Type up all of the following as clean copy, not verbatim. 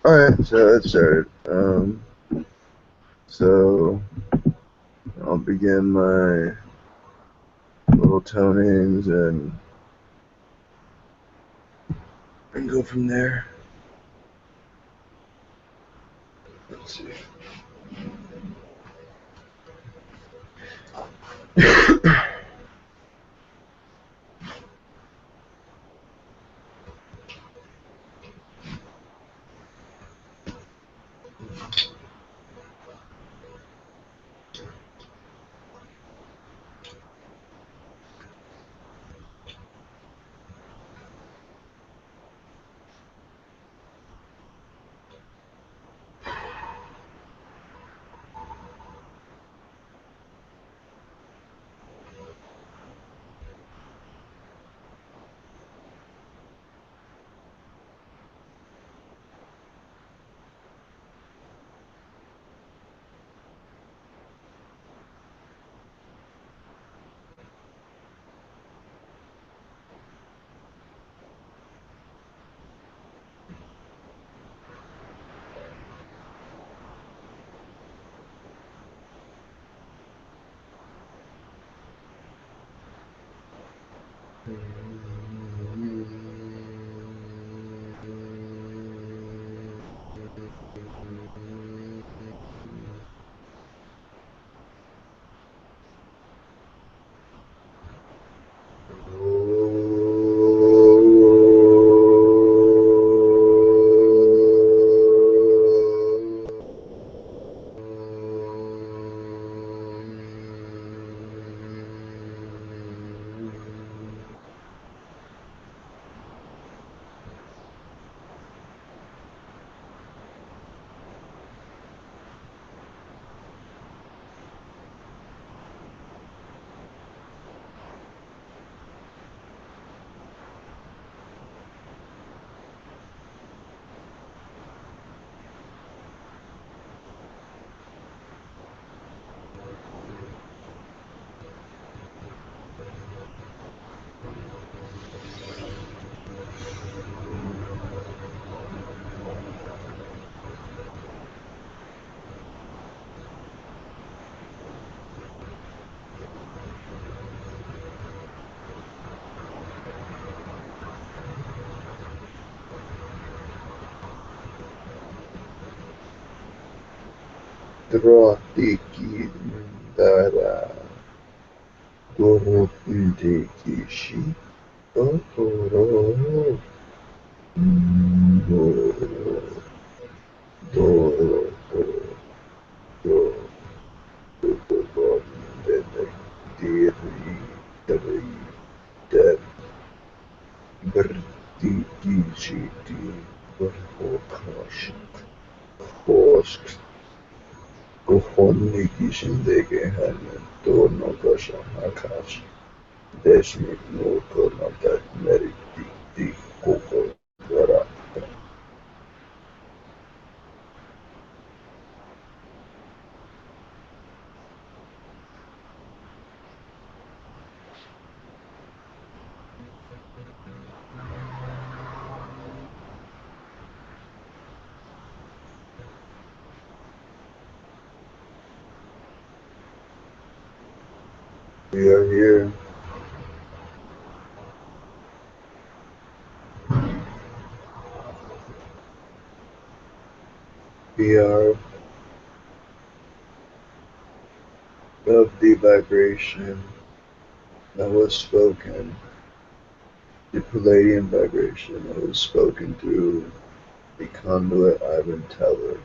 Alright, so let's start. So I'll begin my little tonings and go from there. Let's see. Dratiki Dara Dorotiki Shi Doro Doro Kohonniki zindagi hamon torno kasha hakash desmit no tornadat meriti koko gara. We are here. We are of the vibration that was spoken, the Palladian vibration that was spoken through the conduit Ivan Teller,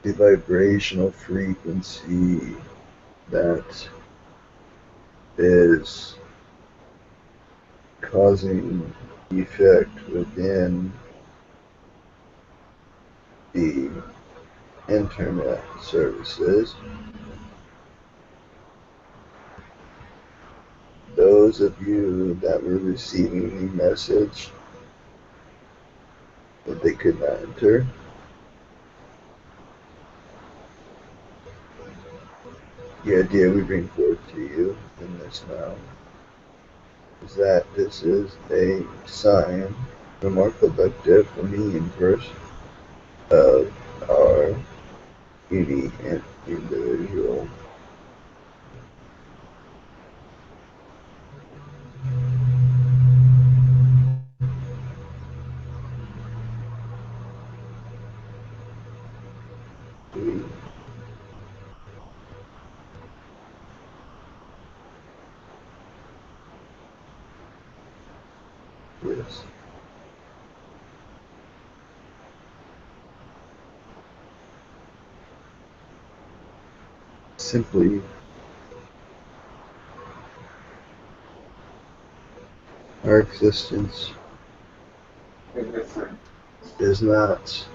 the vibrational frequency that is causing effect within the internet services. Those of you that were receiving the message that they could not enter, the idea we bring forth to you in this now is that this is a sign, from our collective from the universe of our unique and individual. Yes. Simply our existence is not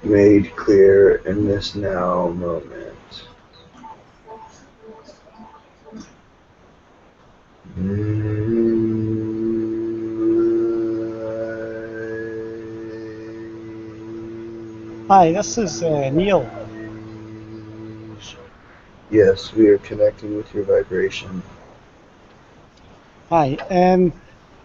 made clear in this now moment. Hi, this is Neil. Yes, we are connecting with your vibration. Hi.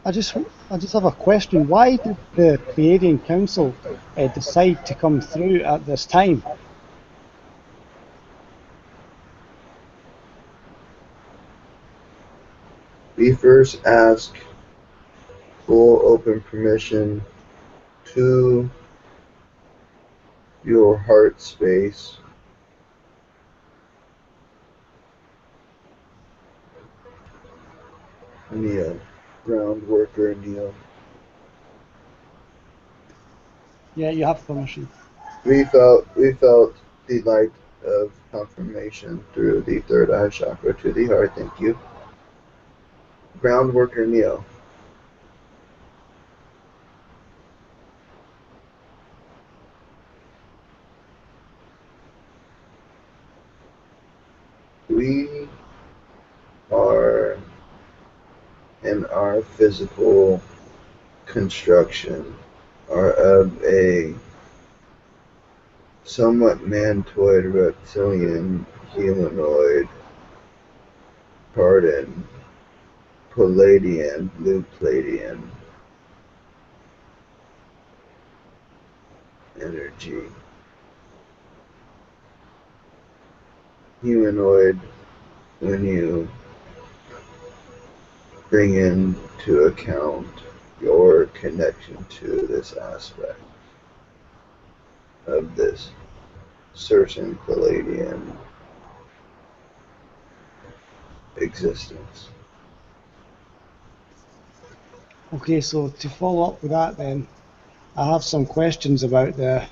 I just have a question. Why did the Pleiadian Council decide to come through at this time? We first ask full open permission to your heart space. Neil, ground worker Neil. Yeah, you have permission. We felt the light of confirmation through the third eye chakra to the heart. Thank you. Ground worker Neil. We are in our physical construction are of a somewhat mantoid reptilian humanoid pardon Palladian, blue Palladian energy. Humanoid when you bring into account your connection to this aspect of this certain Palladian existence. Okay, so to follow up with that, then I have some questions about the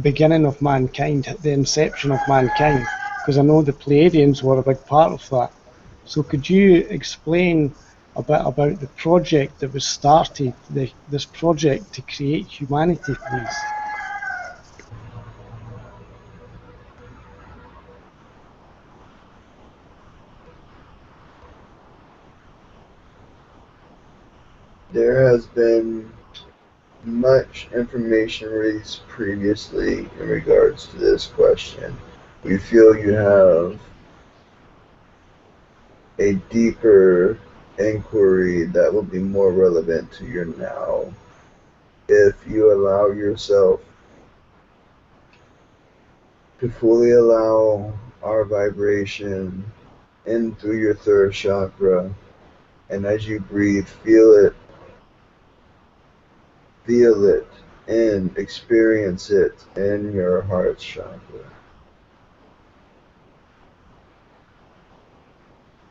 beginning of mankind, the inception of mankind, because I know the Pleiadians were a big part of that. So could you explain a bit about the project that was started, this project to create humanity, please? There has been much information released previously in regards to this question. We feel you have a deeper inquiry that will be more relevant to your now if you allow yourself to fully allow our vibration in through your third chakra, and as you breathe, feel it, and experience it in your heart chakra.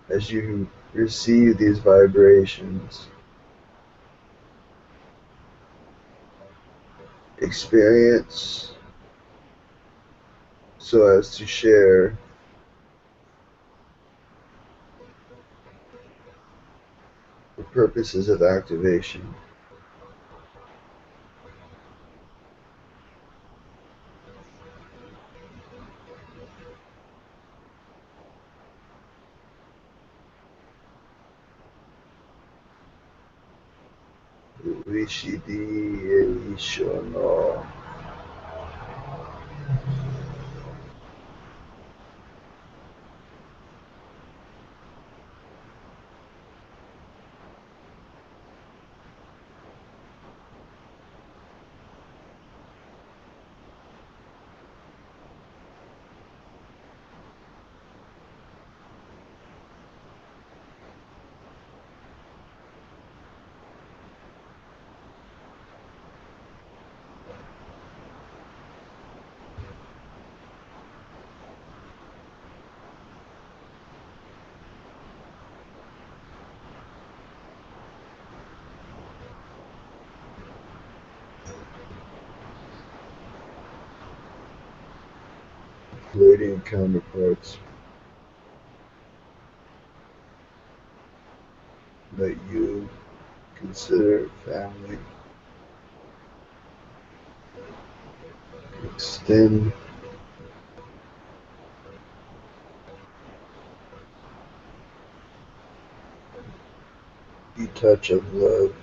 As you receive these vibrations, experience so as to share the purposes of activation. Rishidi Eishono. Palladian counterparts that you consider family extend the touch of love.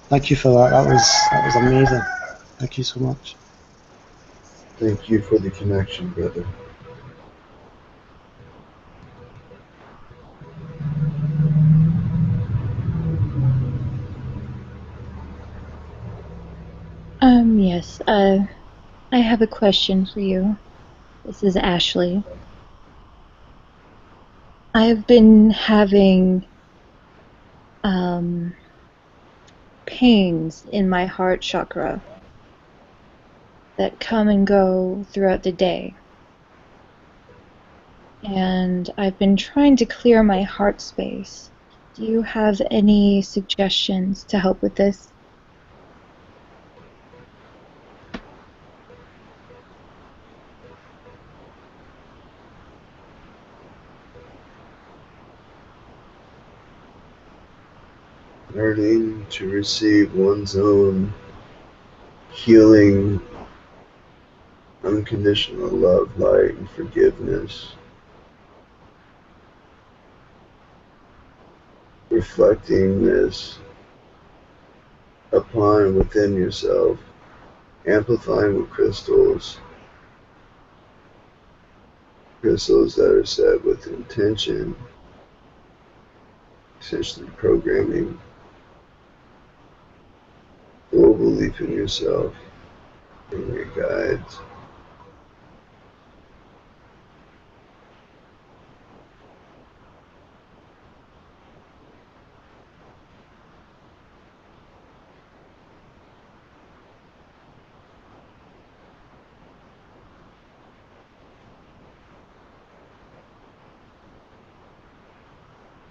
Thank you for that. That was amazing. Thank you so much. Thank you for the connection, brother. Yes, I have a question for you. This is Ashley. I've been having um, pains in my heart chakra that come and go throughout the day. And I've been trying to clear my heart space. Do you have any suggestions to help with this? Learning to receive one's own healing, unconditional love, light, and forgiveness. Reflecting this upon within yourself, amplifying with crystals that are set with intention, essentially programming full belief in yourself and your guides.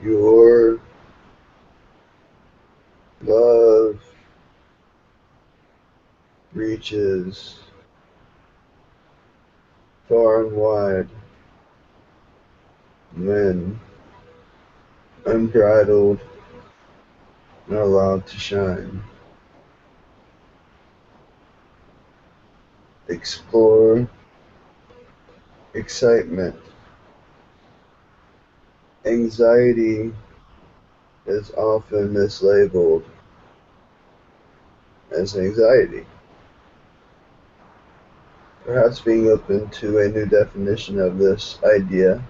Your love reaches far and wide when unbridled and allowed to shine. Explore excitement. Anxiety is often mislabeled as anxiety. Perhaps being open to a new definition of this idea,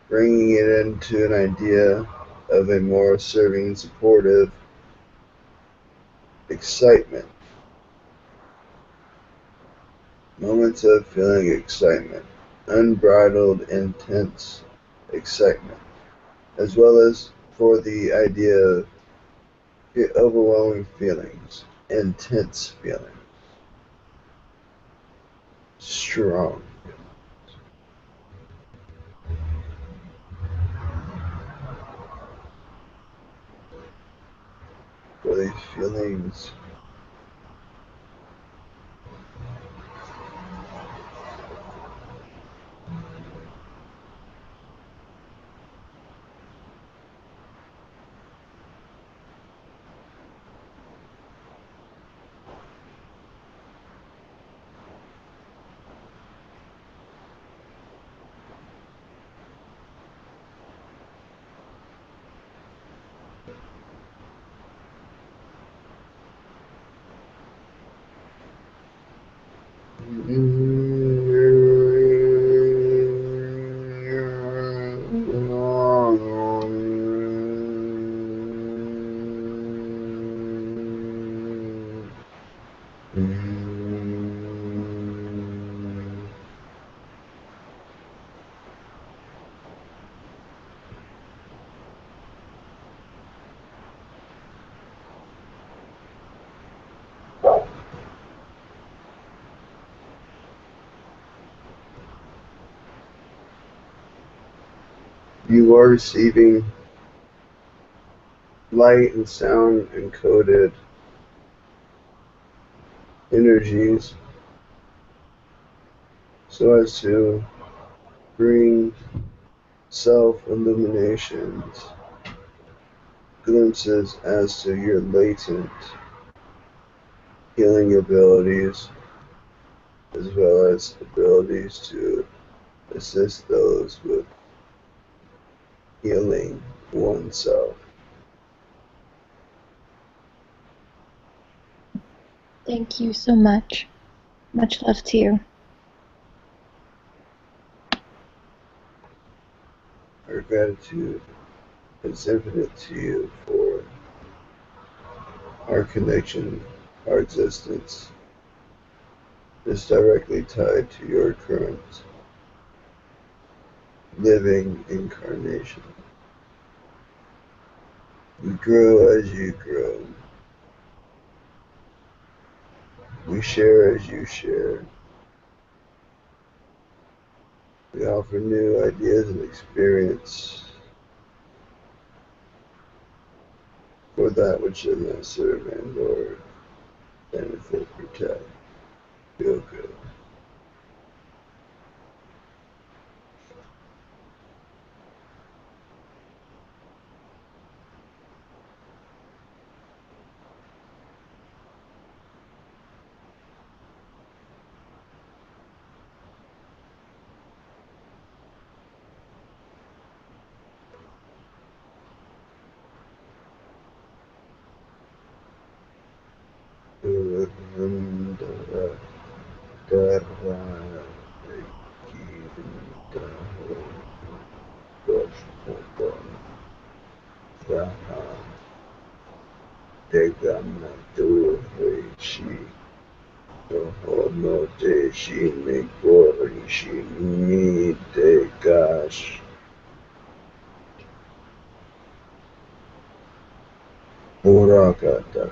bringing it into an idea of a more serving and supportive excitement. Moments of feeling excitement, unbridled, intense excitement, as well as for the idea of overwhelming feelings, intense feelings, strong. For these feelings You are receiving light and sound encoded energies so as to bring self-illuminations, glimpses as to your latent healing abilities, as well as abilities to assist those with healing oneself. Thank you so much. Much love to you. Our gratitude is infinite to you for our connection, our existence is directly tied to your current living incarnation. We grow as you grow. We share as you share. We offer new ideas and experience for that which does not serve and or benefit, protect, feel good. Urakata.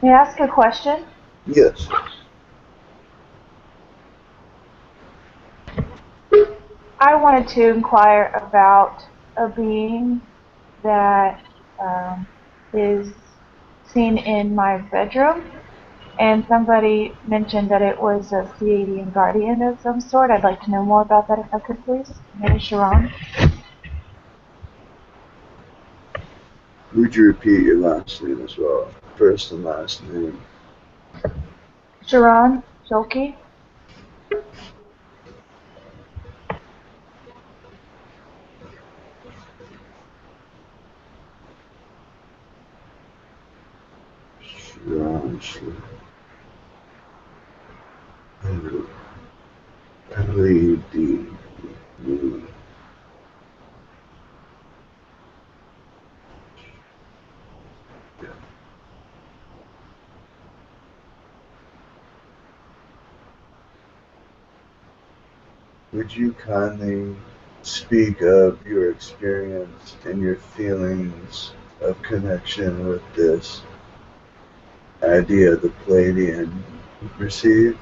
May I ask a question? Yes. I wanted to inquire about a being that is seen in my bedroom, and somebody mentioned that it was a Pleiadian guardian of some sort. I'd like to know more about that if I could, please. Maybe Sharon. Would you repeat your last name as well? First and last name. Sharon Shulky. Would you kindly speak of your experience and your feelings of connection with this idea the Palladian received?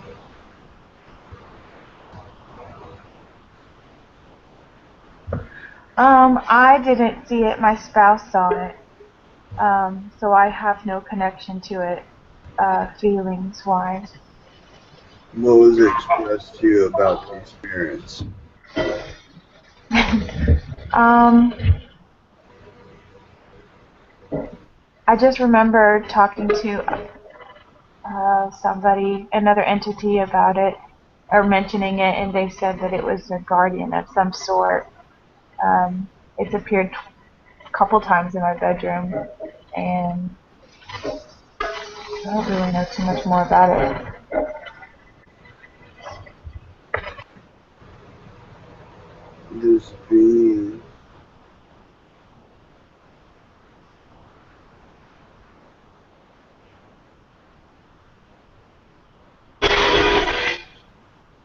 I didn't see it. My spouse saw it. So I have no connection to it, feelings-wise. What was expressed to you about the experience? um, I just remember talking to somebody, another entity about it, or mentioning it, and they said that it was a guardian of some sort. It's appeared a couple times in my bedroom, and I don't really know too much more about it. This being,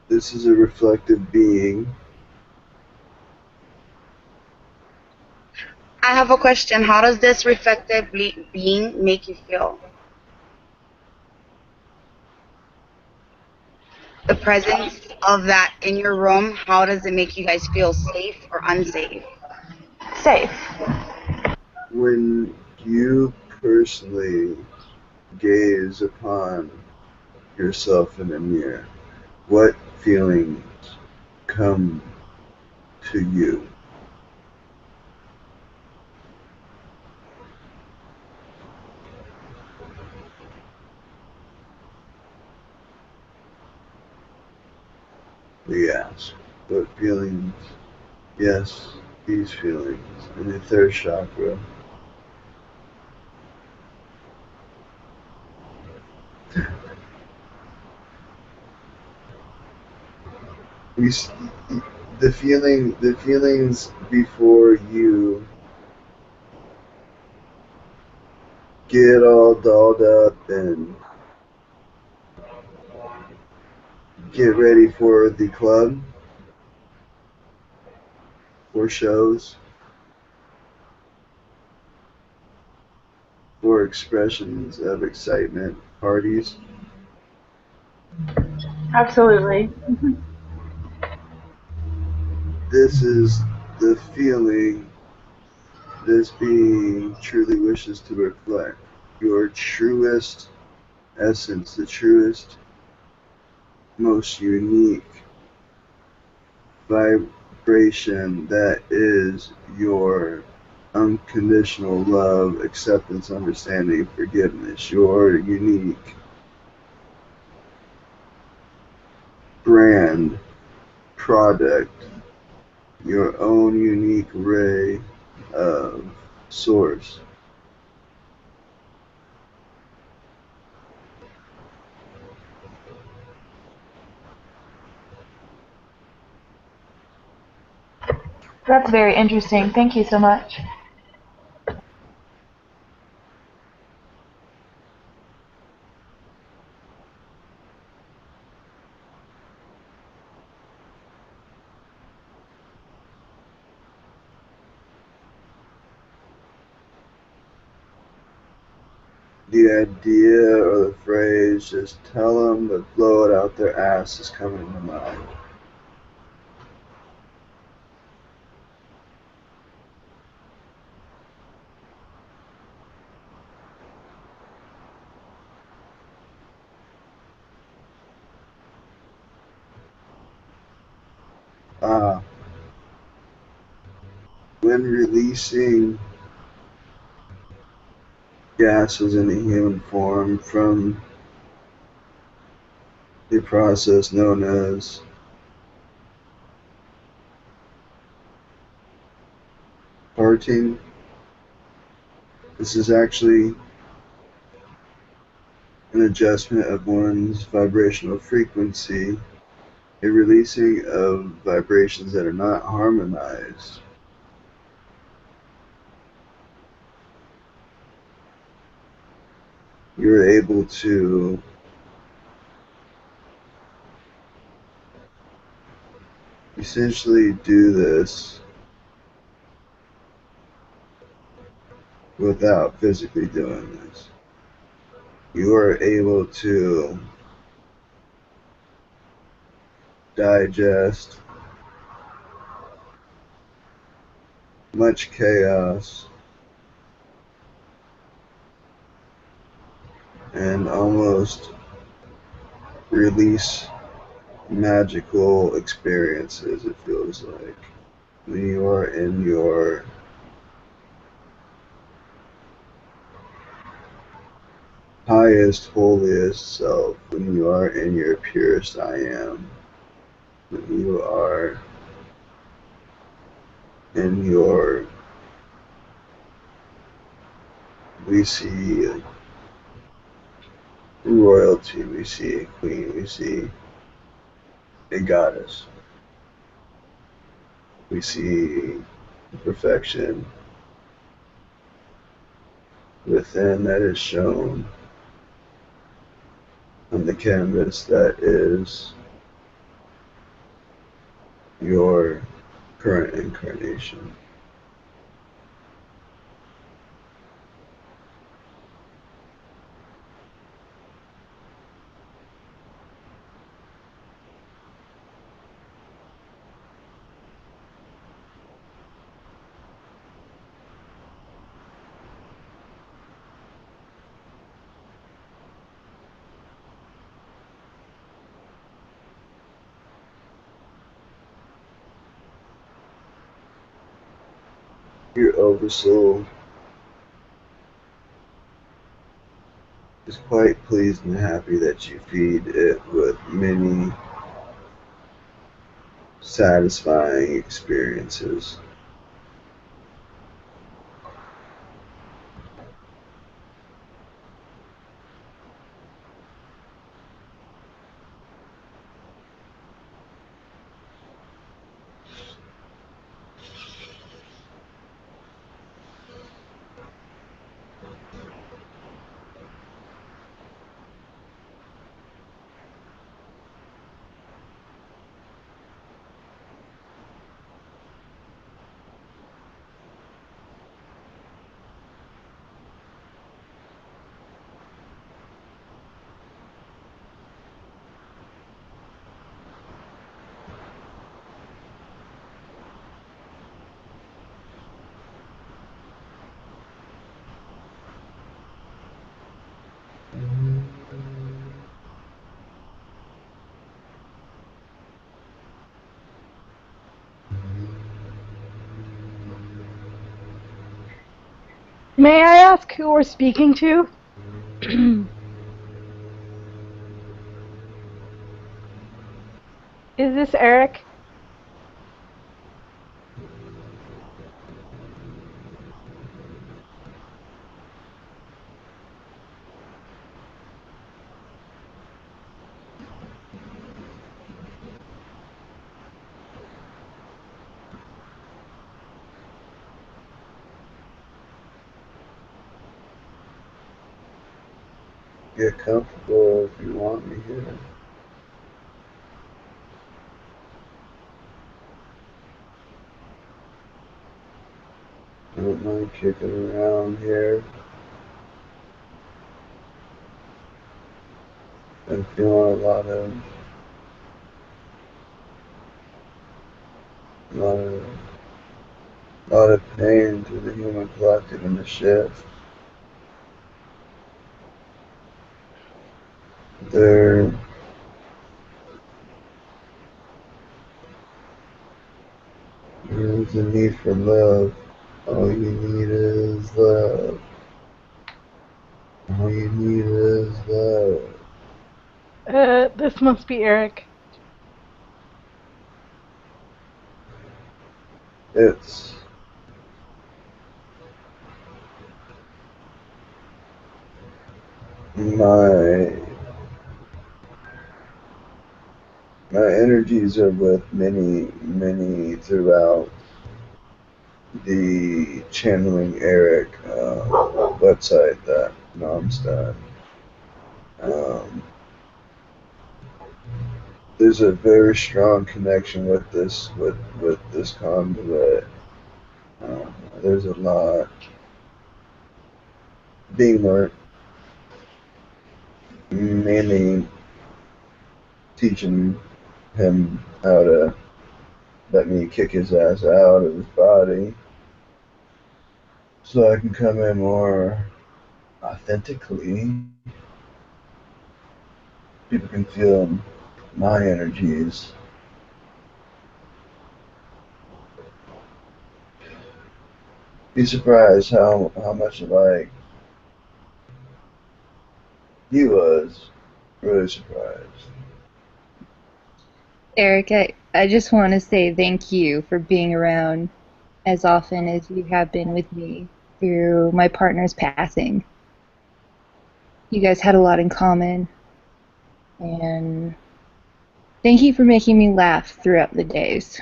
this is a reflective being. I have a question. How does this reflective being make you feel? The presence of that in your room, how does it make you guys feel, safe or unsafe? Safe. When you personally gaze upon yourself in a mirror, what feelings come to you? We ask. What feelings? Yes, these feelings. In the third chakra, we the feelings before you get all dolled up and get ready for the club or shows or expressions of excitement, parties. Absolutely. This is the feeling this being truly wishes to reflect. Your truest essence, the truest, most unique vibration that is your unconditional love, acceptance, understanding, forgiveness, your unique brand, product, your own unique ray of source. That's very interesting. Thank you so much. The idea or the phrase, just tell them, but blow it out their ass, is coming to mind. Ah, when releasing gases in a human form from the process known as farting, this is actually an adjustment of one's vibrational frequency, a releasing of vibrations that are not harmonized. You're able to essentially do this without physically doing this. You are able to digest much chaos and almost release magical experiences, it feels like. When you are in your highest, holiest self, when you are in your purest I am, when you are in your, we see royalty, we see a queen, we see a goddess, we see perfection within that is shown on the canvas that is your current incarnation. Your oversoul is quite pleased and happy that you feed it with many satisfying experiences. May I ask who we're speaking to? Is this Eric? Get comfortable if you want me here. I don't mind kicking around here. I'm feeling a lot of pain through the human collective in the shift. There is a need for love. All you need is love. All you need is love. This must be Eric. It's my energies are with many throughout the Channeling Eric website that Mom's done. Um, there's a very strong connection with this conduit. There's a lot being learned, mainly teaching him how to let me kick his ass out of his body so I can come in more authentically. People can feel my energies. Be surprised how much like he was. Really surprised. Eric, I just want to say thank you for being around as often as you have been with me through my partner's passing. You guys had a lot in common, and thank you for making me laugh throughout the days.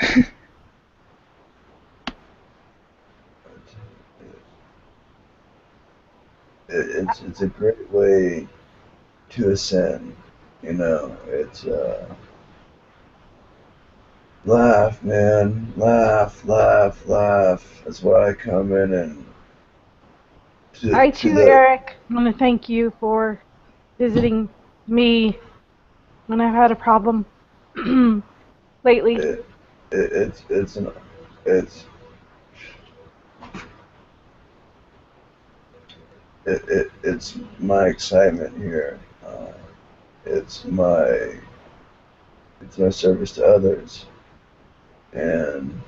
It's a great way to ascend. You know, it's laugh, man, laugh, laugh, laugh. That's why I come in and I to too, the Eric, want to thank you for visiting me when I've had a problem lately. it, it's an it's it's my excitement here. It's my it's my service to others, and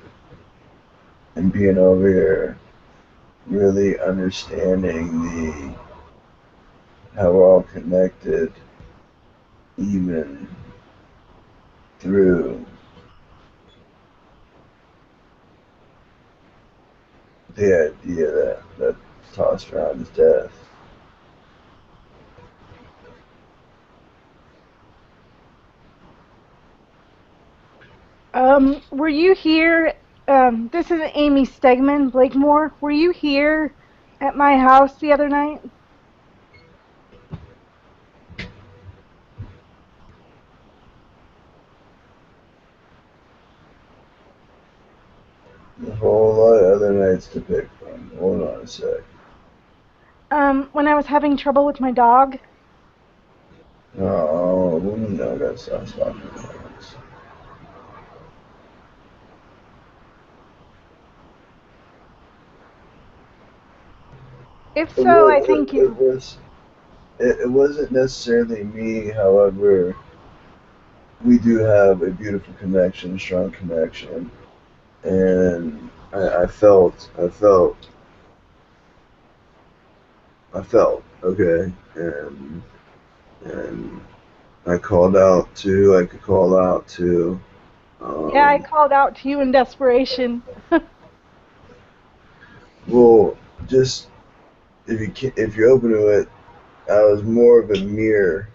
being over here, really understanding the how we're all connected, even through the idea that tossed around is death. Were you here? This is Amy Stegman, Blakemore. Were you here at my house the other night? A whole lot of other nights to pick from. Hold on a sec. When I was having trouble with my dog? Oh, no, that's stop. If It so, was I thank you. it wasn't necessarily me. However, we do have a beautiful connection, strong connection, and I felt okay, and I called out to I could call out to. Yeah, I Um, called out to you in desperation. well, just if you're open to it, I was more of a mirror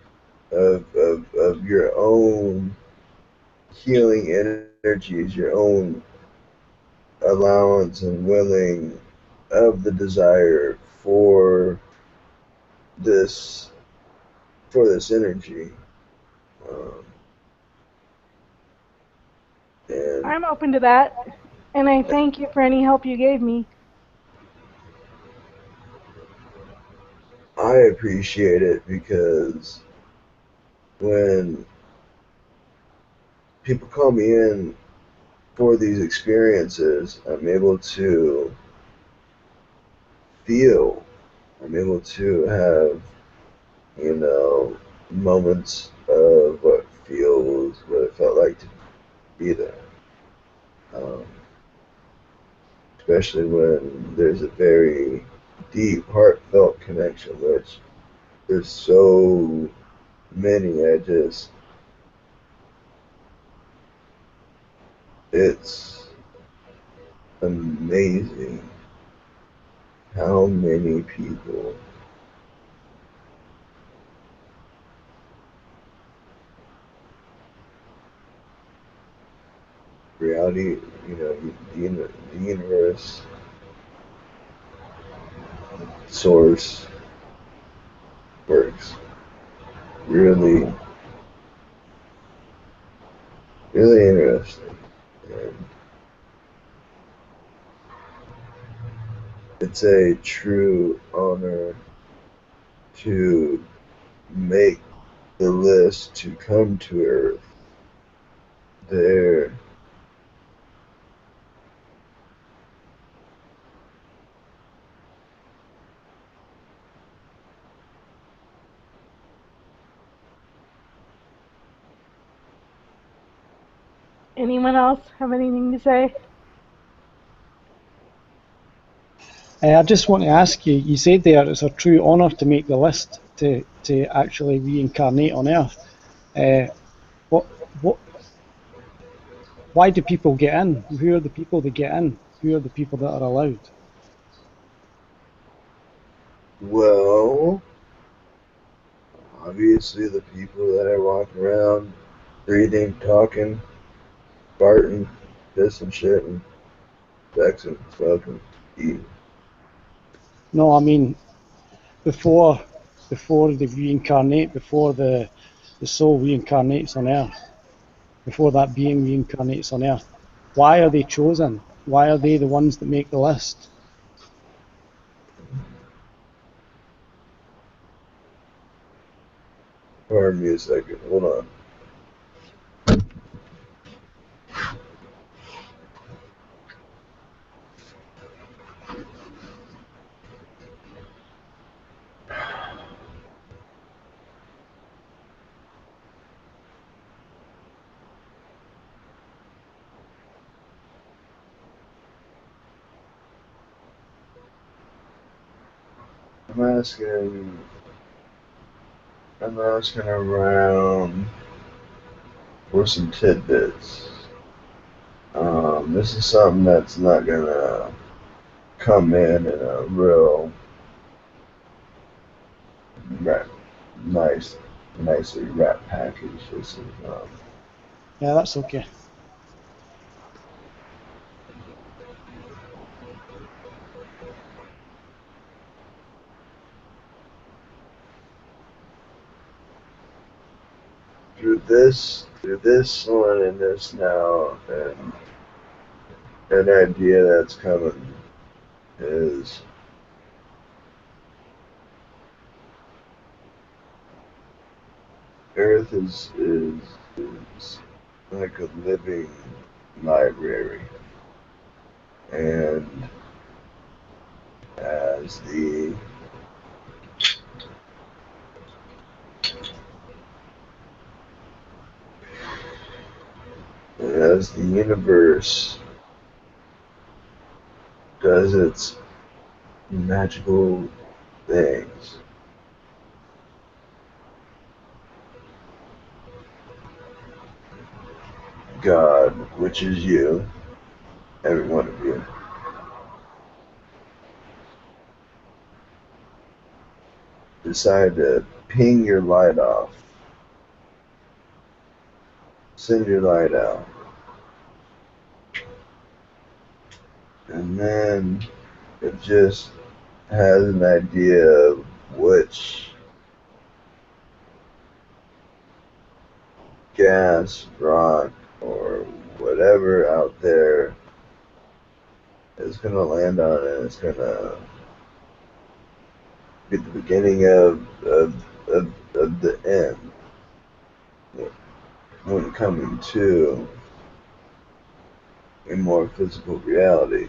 of your own healing energies, your own allowance and willing of the desire this for this energy. Um, and I'm open to that, and I thank you for any help you gave me. I appreciate it because when people call me in for these experiences, feel, I'm able to have, you know, moments of what it felt like to be there. Um, Especially when there's a very deep, heartfelt connection, which there's so many. It's amazing how many people reality, you know, the universe, source works really, really interesting. And it's a true honor to make the list to come to Earth. There, Anyone else have anything to say? I just want to ask you, you said there it's a true honour to make the list to actually reincarnate on Earth. What, what, why do people get in? Who are the people that get in? Who are the people that are allowed? Well, obviously the people that are walking around, breathing, talking, farting, pissing, shitting, sexing, smoking, eating. No, I mean before they reincarnate, before the soul reincarnates on Earth, before that being reincarnates on Earth. Why are they chosen? Why are they the ones that make the list? Pardon me a second. Hold on. I'm asking. I'm asking around for some tidbits. This is something that's not gonna come in a real rap, nice, nicely wrapped package. This is Yeah, that's okay. through this one and this now, and an idea that's coming is Earth is like a living library, and as the as the universe does its magical things, God, which is you, every one of you, decide to ping your light off, send your light out, and then it just has an idea of which gas, rock, or whatever out there is going to land on it. It's going to be the beginning of the end when coming to a more physical reality.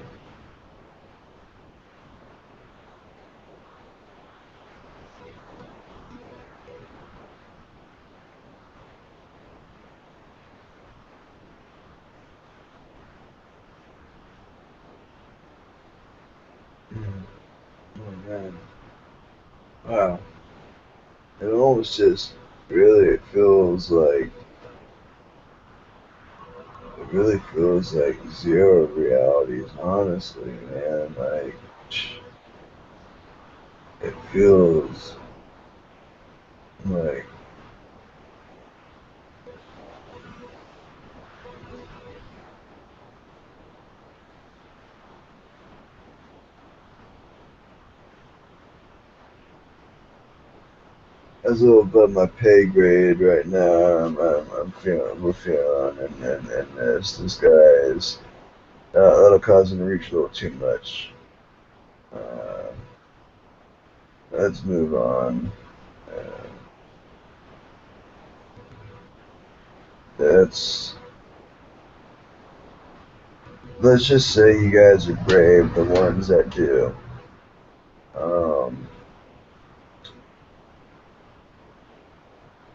Oh man. Wow. It almost just really it really feels like zero realities, honestly, man. Like it feels like that's a little above my pay grade right now. We're feeling, and this guy is a little causing to reach a little too much. Uh, let's move on. Uh, that's let's just say you guys are brave, the ones that do. Um,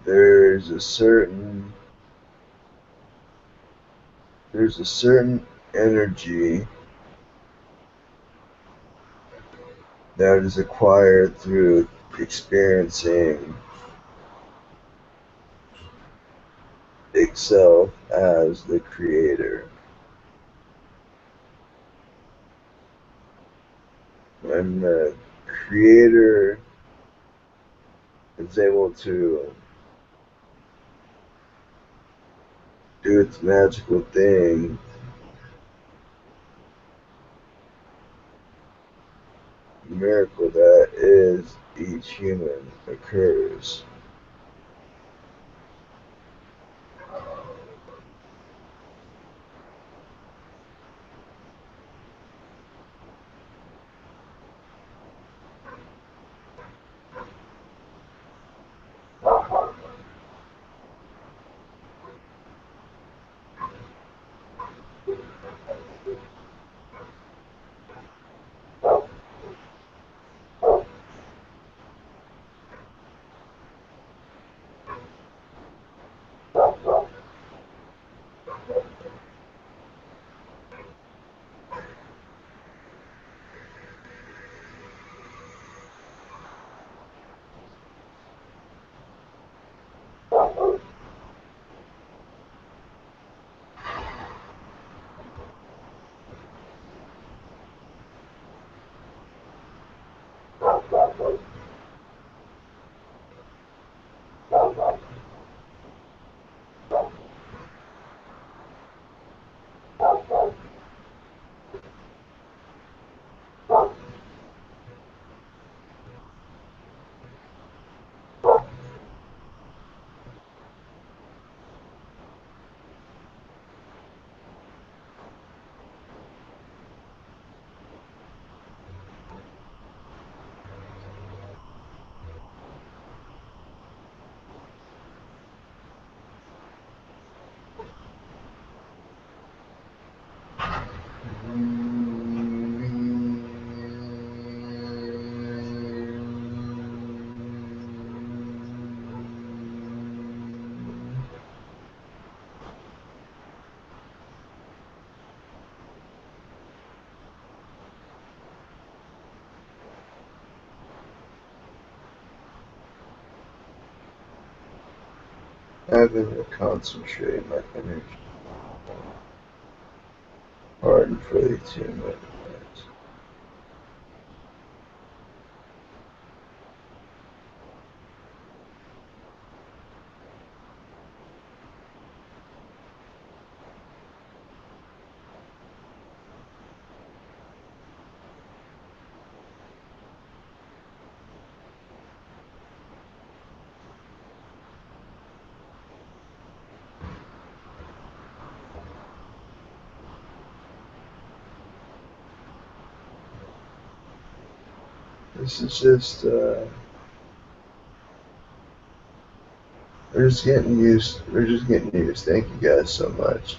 there's a certain there's a certain energy that is acquired through experiencing itself as the creator. When the creator is able to do its magical thing, the miracle that is each human occurs. Having to concentrate my energy hard and fully tune my eyes. This is just, we're just getting used. We're just getting used. Thank you guys so much.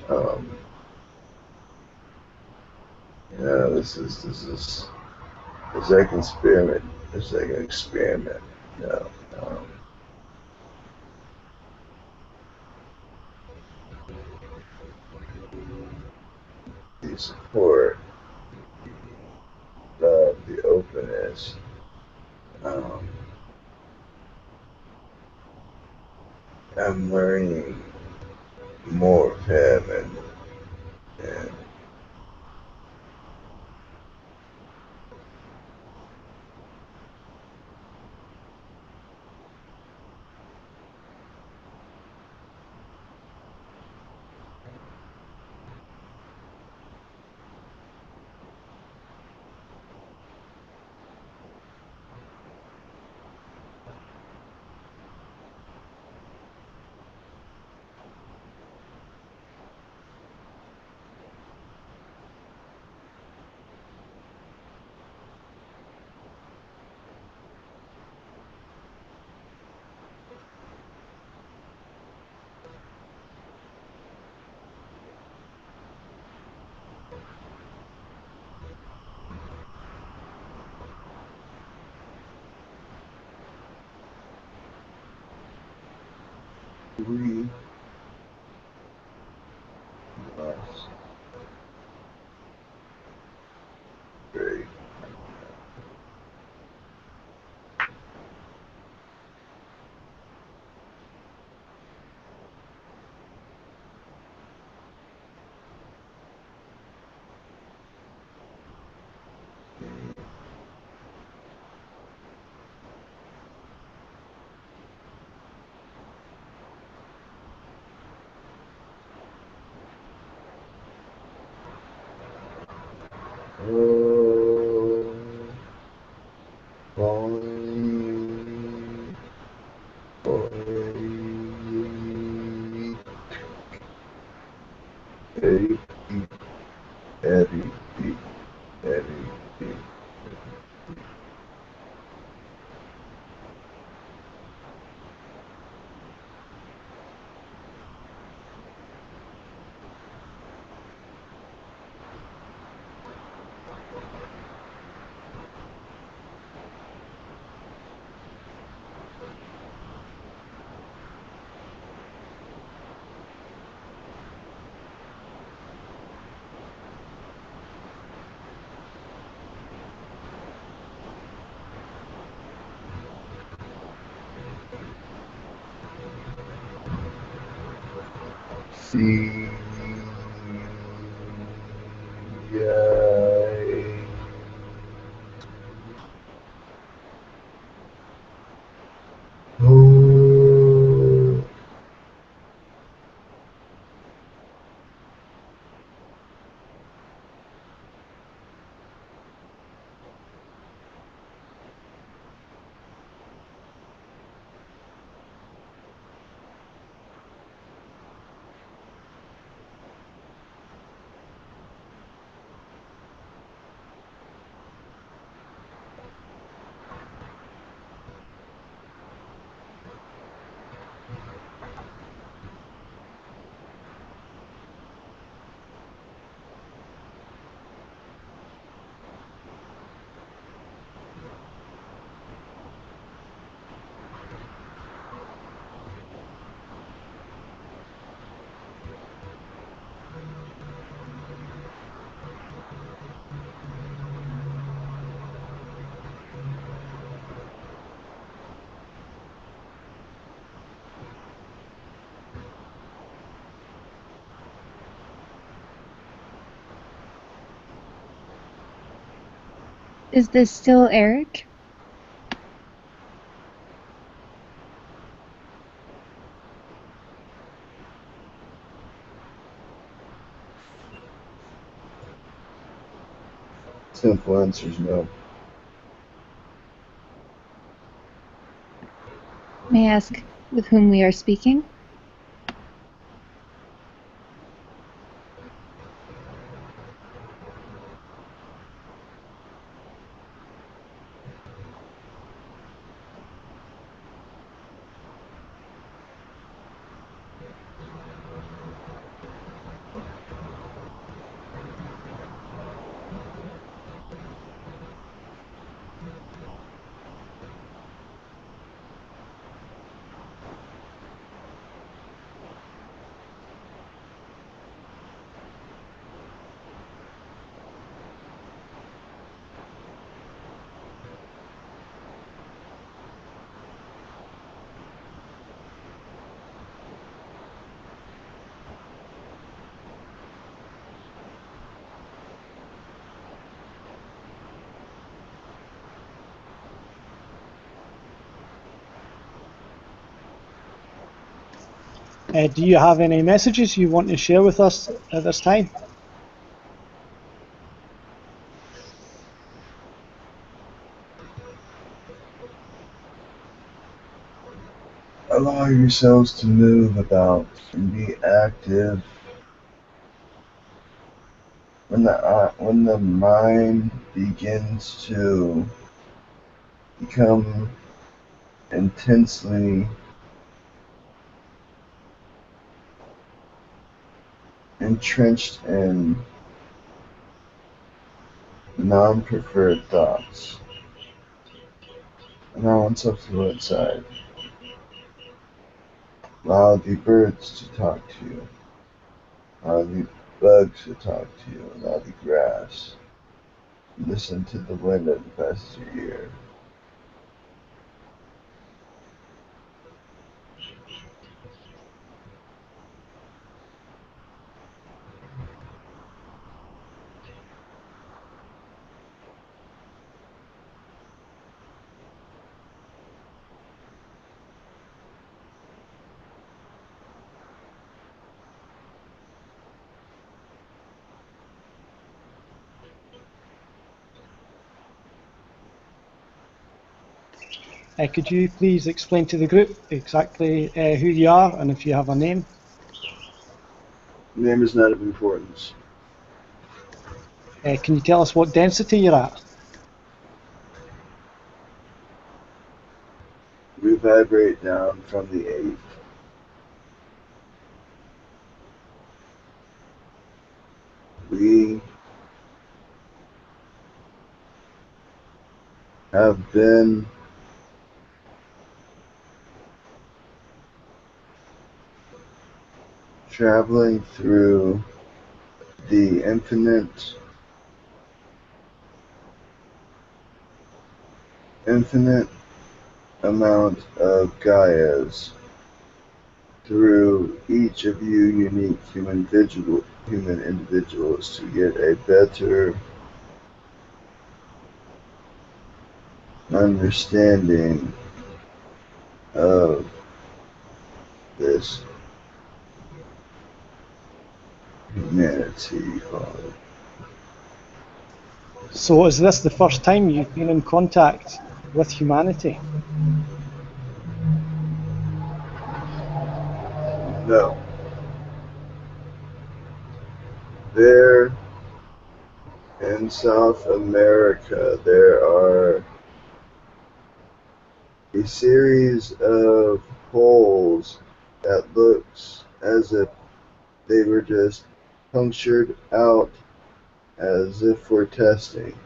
It's like an experiment. It's like an experiment. You know, um, the support, love, the openness. Um, I'm learning more of him, and we bless. Great. Oh, boing, boing. Eddie, Eddie, Eddie, Eddie. C I O. Is this still Eric? Simple answer is no. May I ask with whom we are speaking? Do you have any messages you want to share with us at this time? Allow yourselves to move about and be active. When the mind begins to become intensely entrenched in non-preferred thoughts, allow oneself to go outside. Allow the birds to talk to you. Allow the bugs to talk to you. Allow the grass Listen to the wind that passes your ear. Could you please explain to the group exactly who you are and if you have a name? Name is not of importance. Can you tell us what density you're at? We vibrate down from the 8th. We have been traveling through the infinite amount of Gaias through each of you unique human individuals to get a better understanding of this humanity, Father. So is this the first time you've been in contact with humanity? No. There in South America, there are a series of holes that looks as if they were just punctured out as if for testing.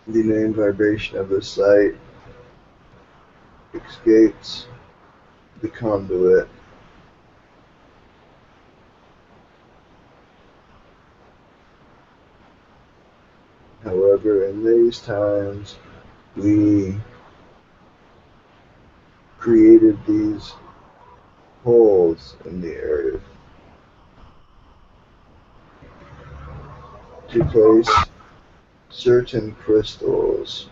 The name vibration of the site escapes the conduit. However, in these times, we created these holes in the earth to place certain crystals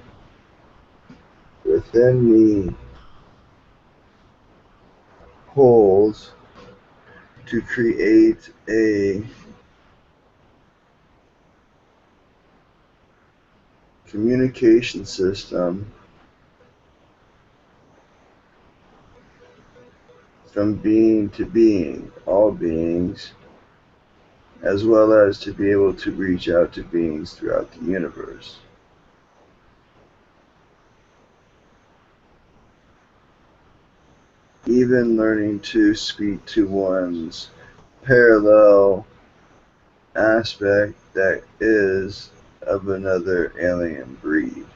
within the holes to create a communication system from being to being, all beings, as well as to be able to reach out to beings throughout the universe. Even learning to speak to one's parallel aspect that is of another alien breed.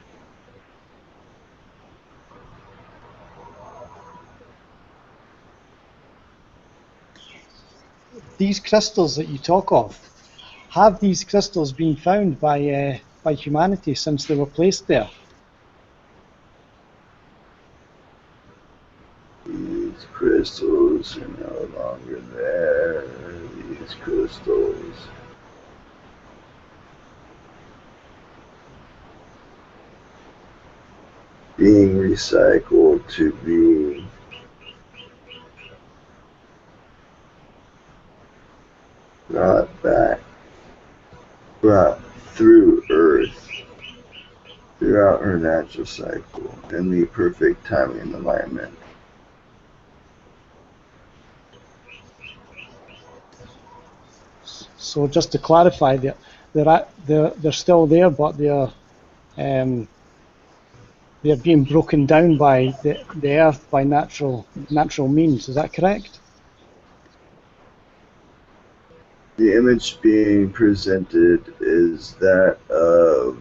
These crystals that you talk of, have these crystals been found by humanity since they were placed there? These crystals are no longer there. These crystals being recycled to be brought through Earth throughout her natural cycle in the perfect timing and alignment. So just to clarify, they're still there, but um, they're being broken down by the Earth by natural means. Is that correct? The image being presented is that of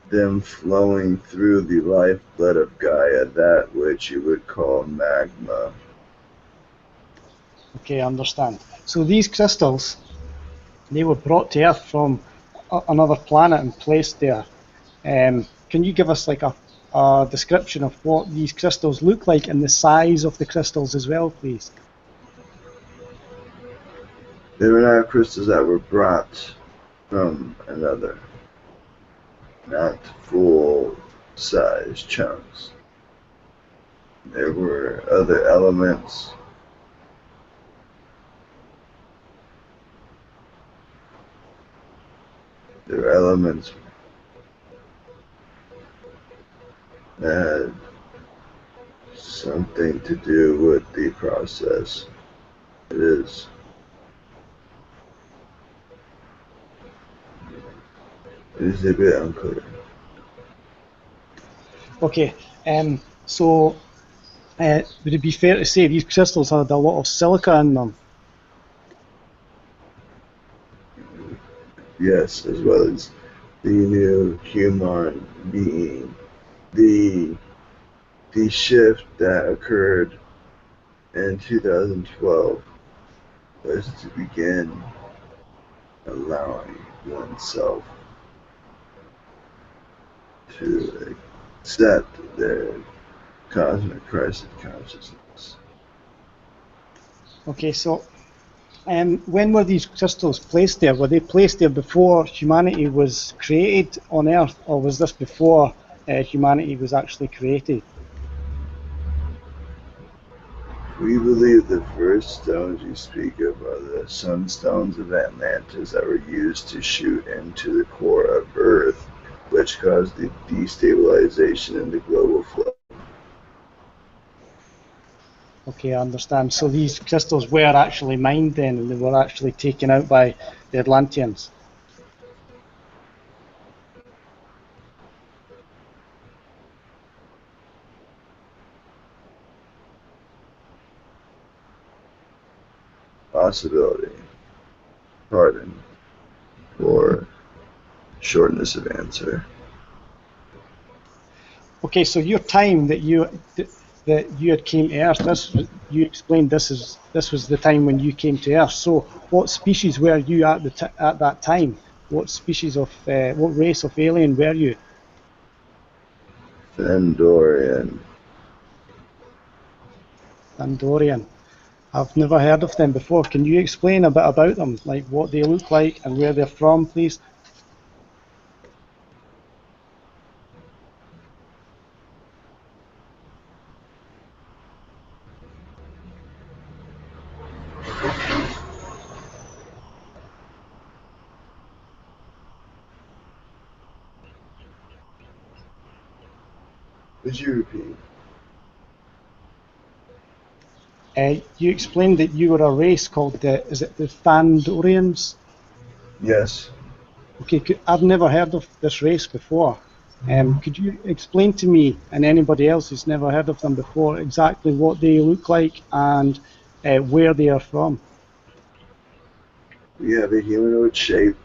them flowing through the lifeblood of Gaia, that which you would call magma. Okay, I understand. So these crystals, they were brought to Earth from another planet and placed there. Can you give us like a description of what these crystals look like and the size of the crystals as well, please? They were not crystals that were brought from another, not full-size chunks. There were other elements. There were elements that had something to do with the process. It is a bit unclear. Okay, so would it be fair to say these crystals had a lot of silica in them? Yes, as well as the new human being. The the shift that occurred in 2012 was to begin allowing oneself to accept their cosmic crisis consciousness. Okay, so when were these crystals placed there? Were they placed there before humanity was created on Earth, or was this before humanity was actually created? We believe the first stones you speak of are the sunstones of Atlantis that were used to shoot into the core of Earth, which caused the destabilization in the global flow. Okay, I understand. So these crystals were actually mined then, and they were actually taken out by the Atlanteans. Possibility. Pardon for shortness of answer. Okay, so your time that you had came to Earth, you explained this was the time when you came to Earth. So, what species were you at that time? What species of what race of alien were you? Fendorian. Andorian. I've never heard of them before. Can you explain a bit about them, like what they look like and where they're from, please? Would you repeat? You explained that you were a race called is it the Thandorians? Yes. Okay, I've never heard of this race before. Could you explain to me and anybody else who's never heard of them before exactly what they look like and where they are from? We have a humanoid shape.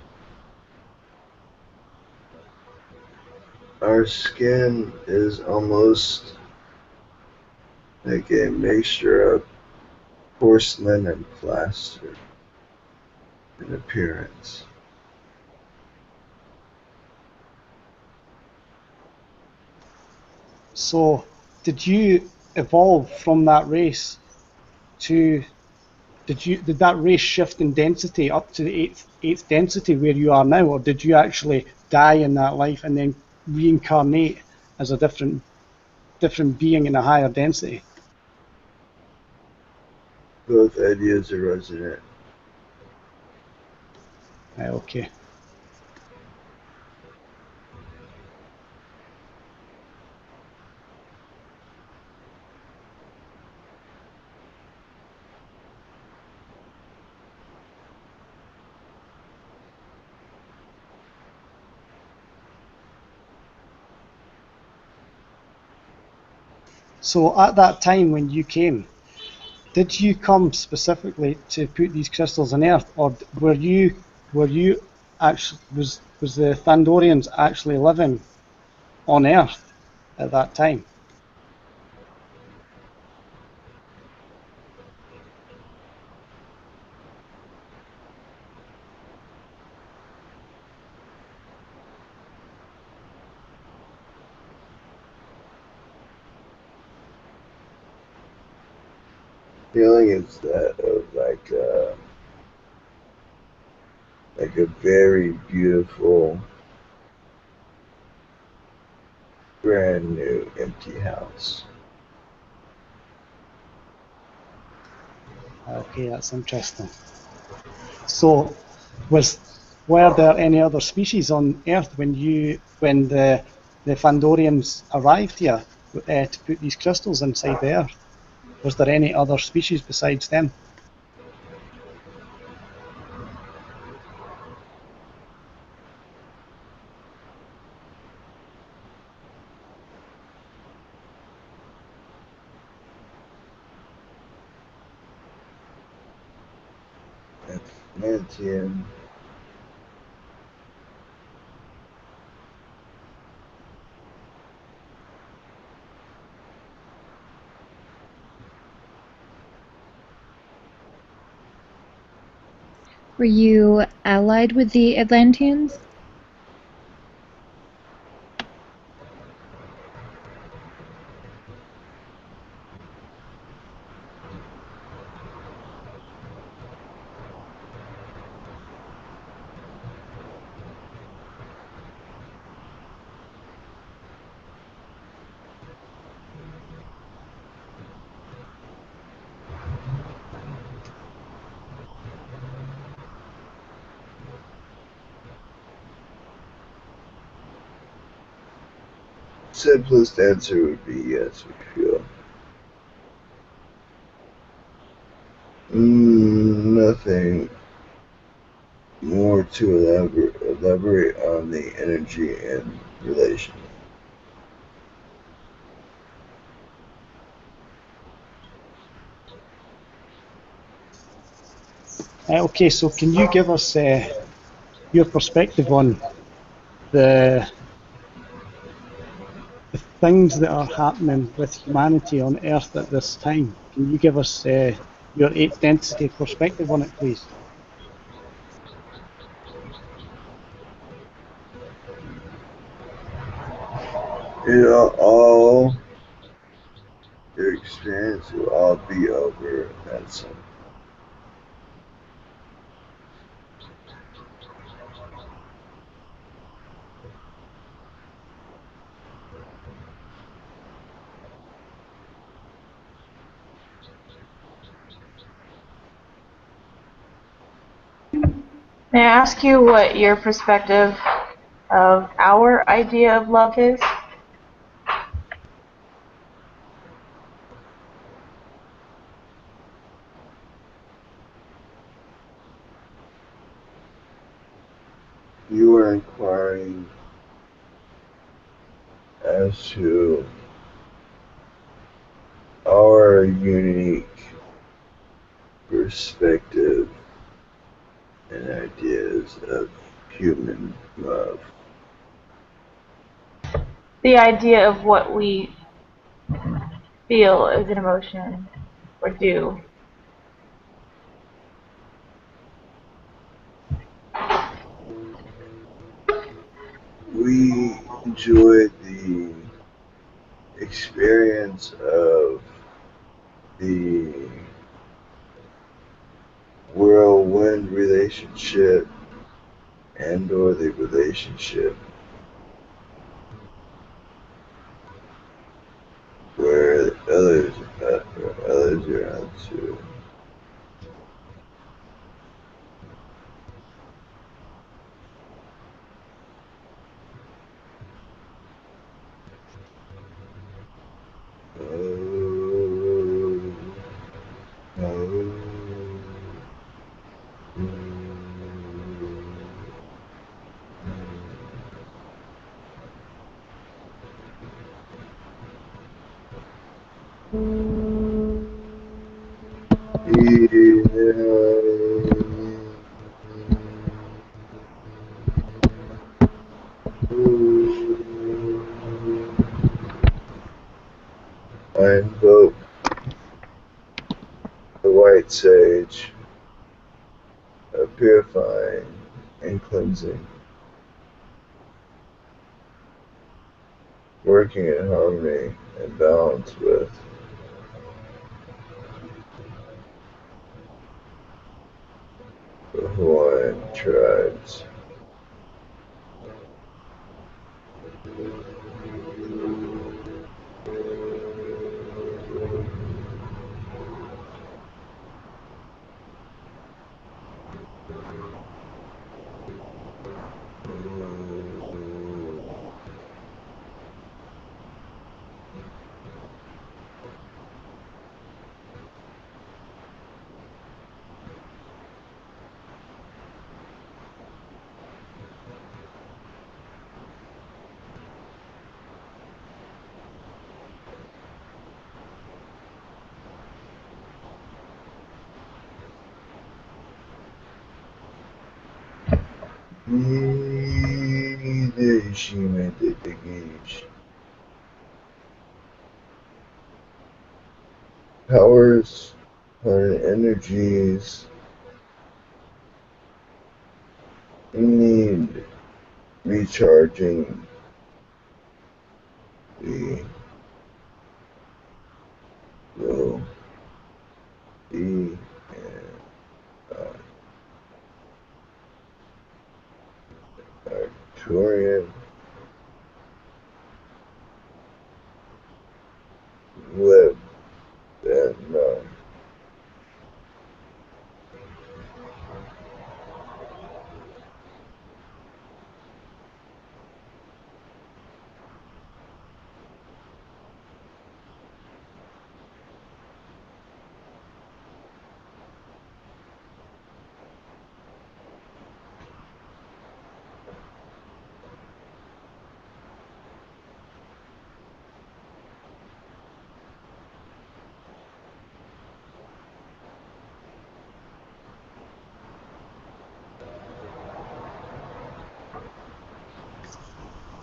Our skin is almost like a mixture of porcelain and plaster in appearance. So, did you evolve from that race to did that race shift in density up to the eighth density where you are now, or did you actually die in that life and then reincarnate as a different being in a higher density? Both ideas are resonant. Okay. So at that time when you came, did you come specifically to put these crystals on Earth, or were you actually was the Thandorians actually living on Earth at that time? Feeling is that of like a very beautiful, brand new, empty house. Okay, that's interesting. So, were there any other species on Earth when the Fandorians arrived here to put these crystals inside the Earth? Was there any other species besides them? Atlantean. Were you allied with the Atlanteans? Simplest answer would be yes, we feel. Nothing more to elaborate on the energy and relation. Okay, so can you give us your perspective on the the things that are happening with humanity on Earth at this time? Can you give us your 8th density perspective on it, please? All your experience will all be over at some. May I ask you what your perspective of our idea of love is? You are inquiring as to our unique perspective and ideas of human love. The idea of what we feel as an emotion or do. We enjoyed the experience of the whirlwind relationship and or the relationship where others are out to. Oh, oh, I invoke the white sage of purifying and cleansing, working in harmony and balance with the Hawaiian tribes. Powers and energies need recharging the will be Arcturian live and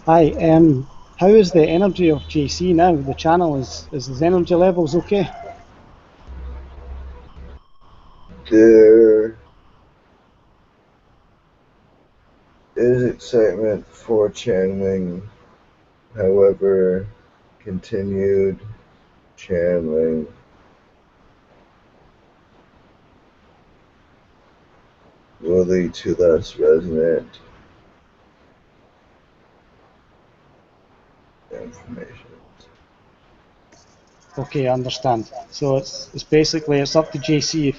Hi, how is the energy of JC now? The channel is his energy levels okay? there is excitement for channeling. However, continued channeling will lead to less resonant information. Okay, I understand. So it's basically it's up to JC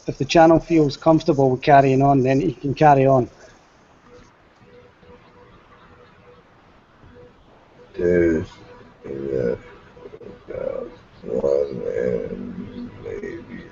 if the channel feels comfortable with carrying on, then he can carry on. There's enough about one and maybe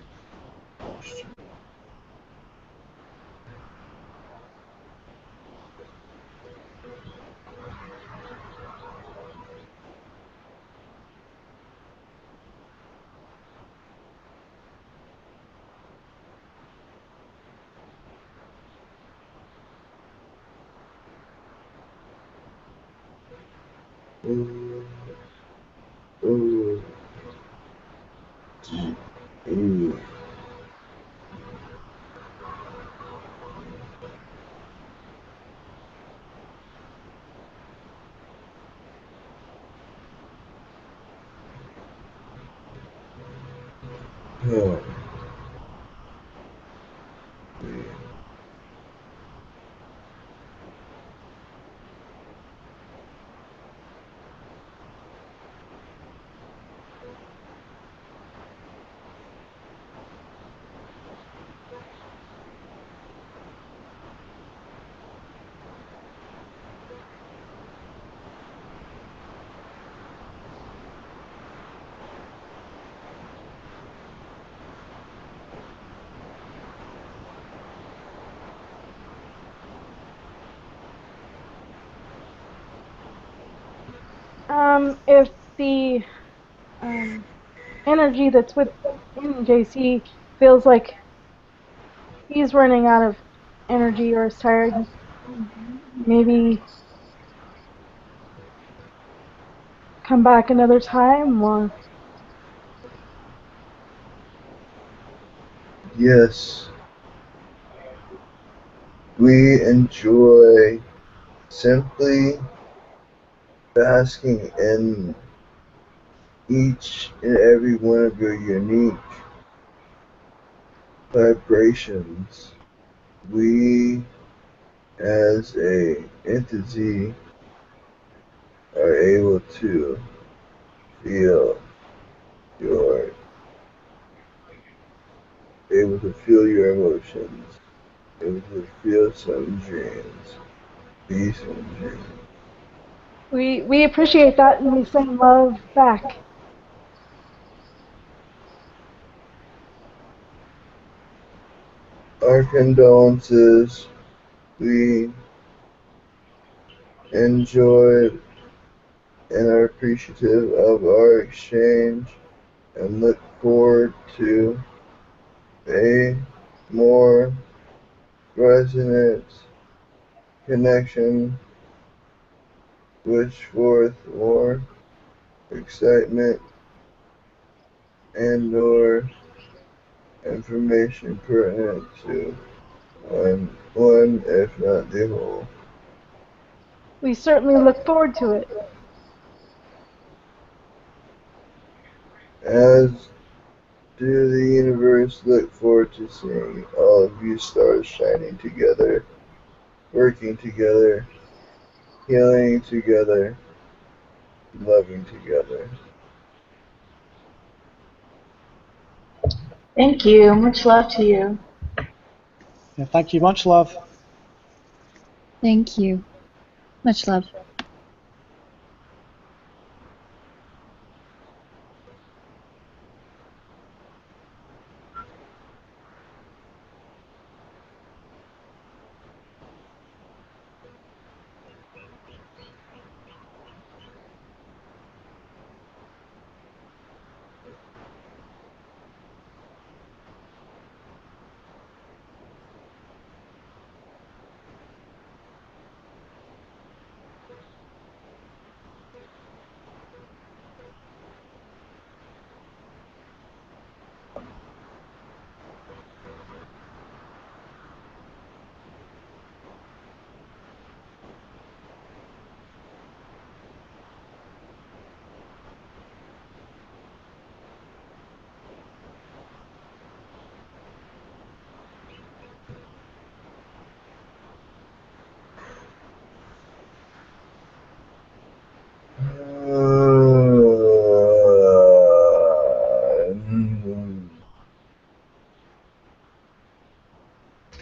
ooh, ooh, ooh. Oh, If the energy that's within JC feels like he's running out of energy or is tired, maybe come back another time, or yes, we enjoy simply basking in each and every one of your unique vibrations we as a entity are able to feel your your emotions, able to feel some dreams, be some dreams. We appreciate that and we send love back. Our condolences. We enjoyed and are appreciative of our exchange and look forward to a more resonant connection, which forth more excitement and or information pertinent to one if not the whole. We certainly look forward to it. As do the universe look forward to seeing all of you stars shining together, working together, healing together, loving together. Thank you. Much love to you. Yeah, thank you. Much love. Thank you. Much love.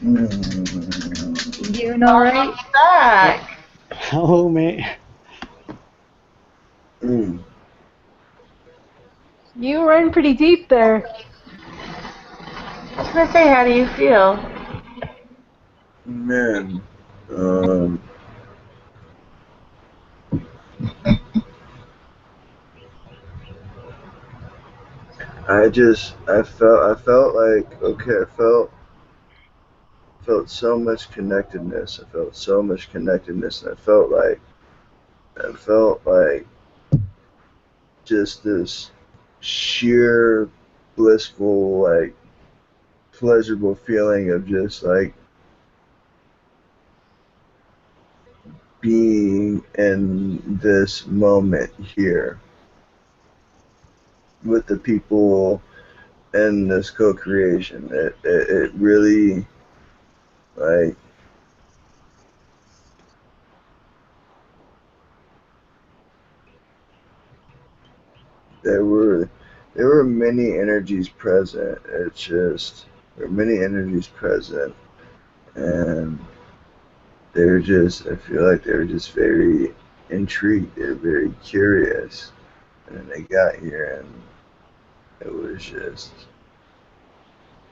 You doing all right? Back. Hello, mate. Mm, You were in pretty deep there. I was gonna say, how do you feel? man, um, I felt like, okay, felt so much connectedness. I felt so much connectedness, and I felt like just this sheer blissful, like pleasurable feeling of just like being in this moment here with the people in this co-creation. It really like there were there were many energies present. It's just there were many energies present, and they were just I feel like they were just very intrigued. They're very curious, and then they got here, and it was just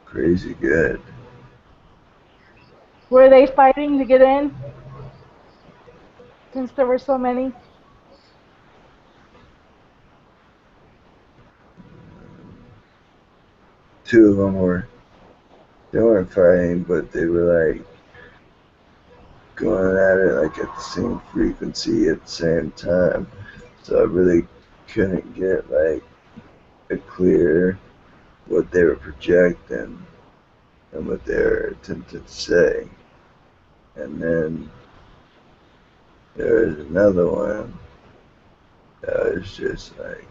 crazy good. Were they fighting to get in? Since there were so many? Two of them were they weren't fighting, but they were like going at it like at the same frequency at the same time. So I really couldn't get like a clear what they were projecting and what they were attempting to say. And then there was another one that was just like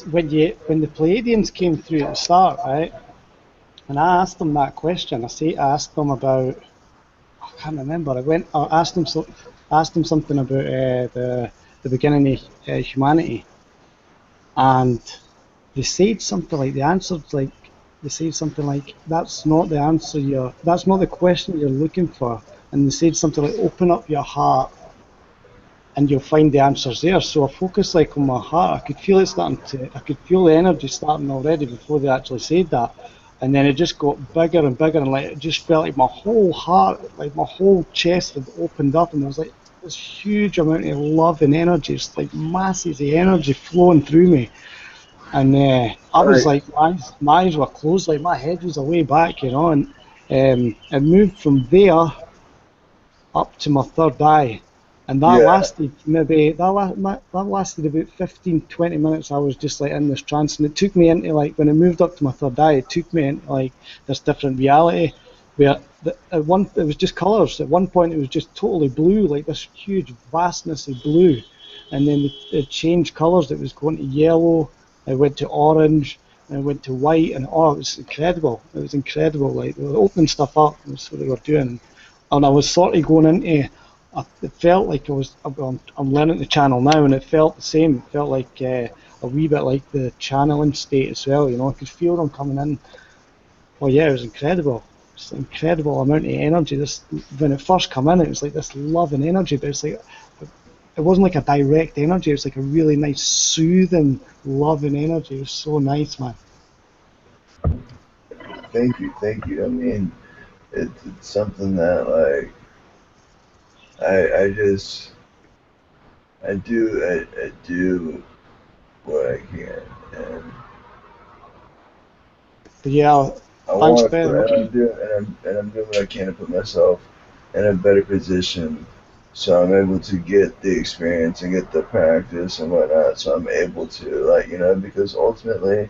when the Palladians came through at the start, right? And I asked them that question. I asked them about, I can't remember. I asked them something about the beginning of humanity, and they said something like they said something like that's not the question you're looking for, and they said something like open up your heart and you'll find the answers there. So I focused like on my heart. I could feel the energy starting already before they actually said that. And then it just got bigger and bigger, and like it just felt like my whole heart, like my whole chest had opened up, and there was like this huge amount of love and energy, just like masses of energy flowing through me. And I was Like, like, my eyes were closed, like my head was away back, and it moved from there up to my third eye, and that yeah, lasted maybe that lasted about 15-20 minutes. I was just like in this trance, and it took me into like when it moved up to my third eye, it took me into like this different reality where at one it was just colours. At one point, it was just totally blue, like this huge vastness of blue, and then it changed colours. It was going to yellow, it went to orange, and it went to white, and oh, it was incredible. It was incredible. Like they were opening stuff up, and that's what they were doing. And I was sort of going into. It felt like I'm learning the channel now, and it felt the same. It felt like a wee bit like the channeling state as well. I could feel them coming in. Oh yeah, it was incredible. It's an incredible amount of energy. This when it first came in, it was like this love and energy, but it's like it wasn't like a direct energy. It was like a really nice, soothing, loving energy. It was so nice, man. thank you, thank you. I mean, it's something that like I just I do what I can, and But yeah, I thanks want to very put, much. and I'm doing what I can to put myself in a better position, so I'm able to get the experience and get the practice and whatnot. So I'm able to like because ultimately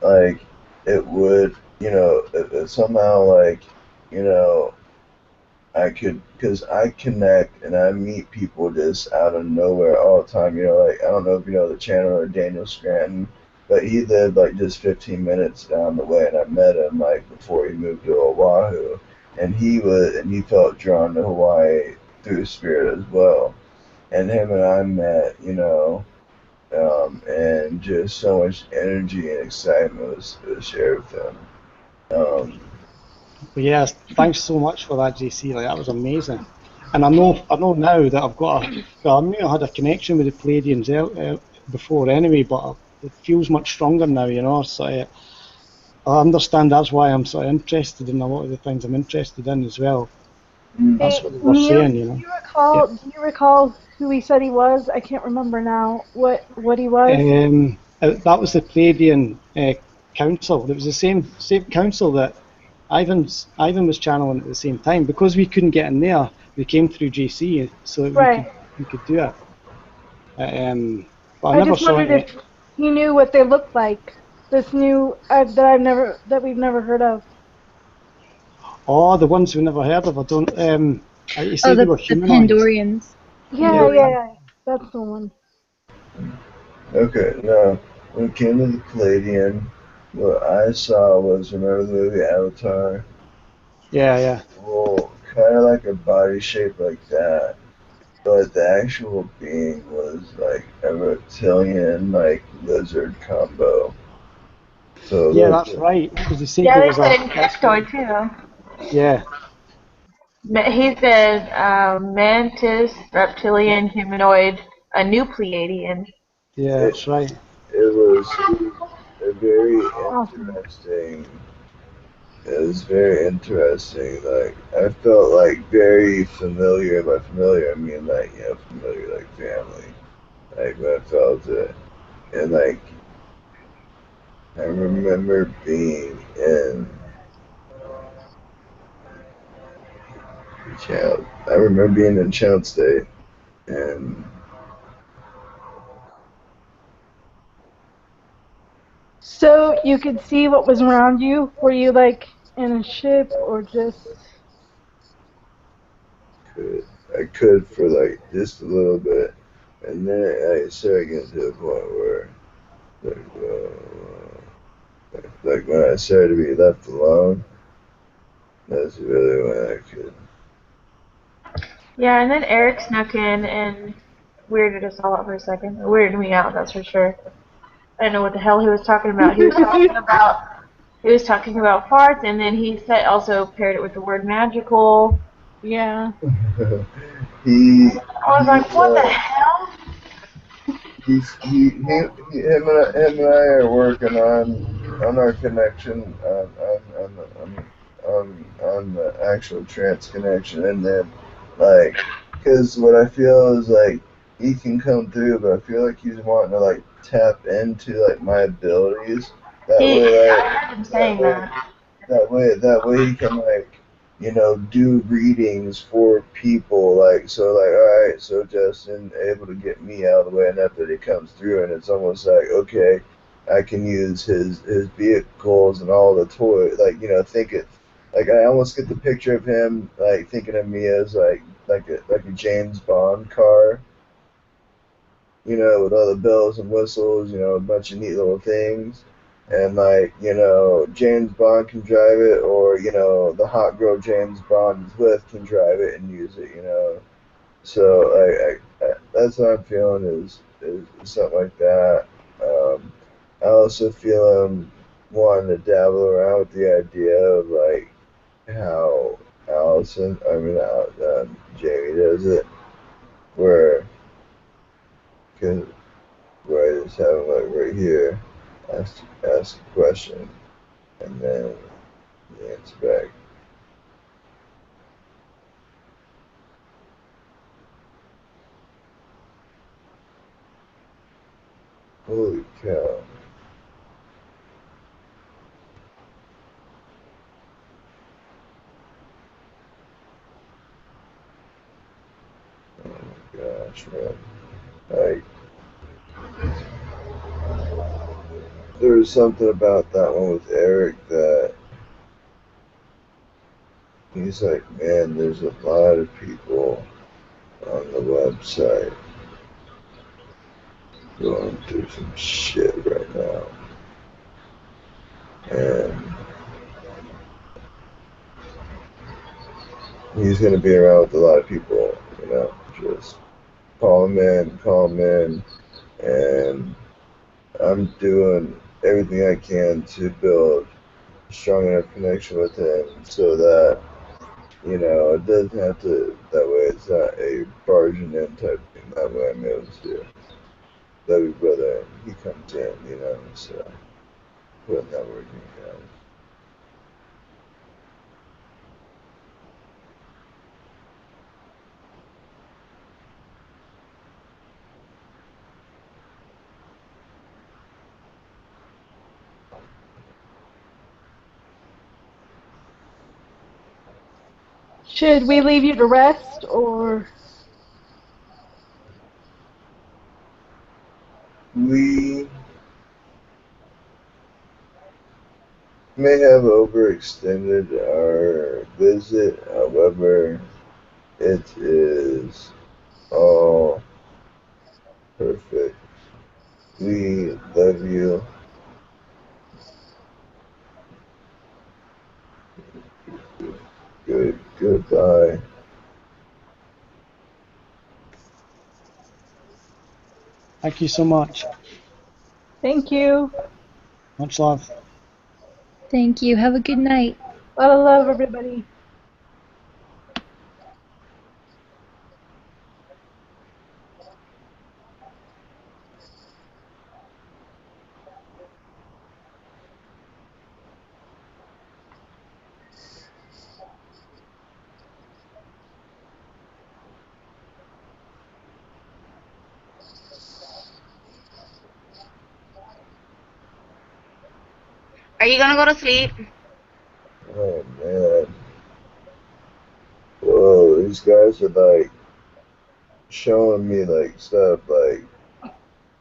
like it would if somehow like you know I could, because I connect and I meet people just out of nowhere all the time. Like I don't know if you know the channel or Daniel Scranton, but he lived like just 15 minutes down the way, and I met him like before he moved to Oahu, and he felt drawn to Hawaii through spirit as well. And him and I met, and just so much energy and excitement was shared with him. Um, But yeah, thanks so much for that, JC. Like that was amazing. And I know now that I've got well, I knew I had a connection with the Palladians before anyway, but it feels much stronger now. So I understand that's why I'm sort of interested in a lot of the things I'm interested in as well. mm, That's Hey, what they were Neil, saying. Yeah. do you recall who he said he was? I can't remember now what he was. That was the Palladian council. It was the same council that Ivan was channeling at the same time. Because we couldn't get in there, we came through JC so that Right. we could do it. But I I never just saw wondered it. if he knew what they looked like. This new that we've never heard of. Oh, the ones we never heard of. I don't. You Oh, said they were the humanoids. Pandorians. Yeah, Yeah. yeah, Pandorian. yeah. That's the one. okay, now when it came to the Palladian, what I saw was, remember the movie Avatar? Yeah. Yeah. Well, kind of like a body shape like that, but the actual being was like a reptilian, like lizard combo. So Yeah. the, That's right. Because you said Yeah, there they was said a. That's right. insectoid too. Yeah. He said mantis, reptilian, humanoid, a new Pleiadian. Yeah. it That's right. it was a very Awesome. interesting. It was very interesting. Like I felt like very familiar. By familiar, I mean like familiar, like family. Like I felt it, and like I remember being in child. I remember being in child state, and So you could see what was around you? Were you like in a ship or just could I could for like just a little bit, and then I started getting to the point where Like, like when I started to be left alone, that's really when I could. Yeah, and then Eric snuck in and weirded us all out for a second. Weirded me out, that's for sure. I don't know what the hell he was talking about. He was talking about farts, and then he said also paired it with the word magical. Yeah. he I was like, he's what the hell? him and I are working on our connection on the actual trance connection, and then like because what I feel is like he can come through, but I feel like he's wanting to like tap into like my abilities that way, I like heard him that saying way that. that way he can like do readings for people like so like all right, so Justin able to get me out of the way enough that he comes through, and it's almost like okay, I can use his vehicles and all the toys, like think it like I almost get the picture of him like thinking of me as like a James Bond car, with all the bells and whistles, a bunch of neat little things. And like, James Bond can drive it, or the hot girl James Bond is with can drive it and use it. So that's what I'm feeling is something like that. Um, I also feel I'm wanting to dabble around with the idea of like how Jamie does it, where 'cause where I just have him like right here, ask a question, and then he answer back. Holy cow! Oh my gosh, man! Like there was something about that one with Eric that he's like, man, there's a lot of people on the website going through some shit right now, and he's gonna be around with a lot of people, just call him in, and I'm doing everything I can to build a strong enough connection with him so that, it doesn't have to, that way it's not a barging in type thing. That way I'm able to love your brother and he comes in, so putting that working out. Should we leave you to rest or? We may have overextended our visit, however, it is all perfect. We love you. Goodbye. Thank you so much. Thank you. Much love. Thank you. Have a good night. A lot of love, everybody. Are you gonna go to sleep? Oh man. Whoa, these guys are like showing me like stuff like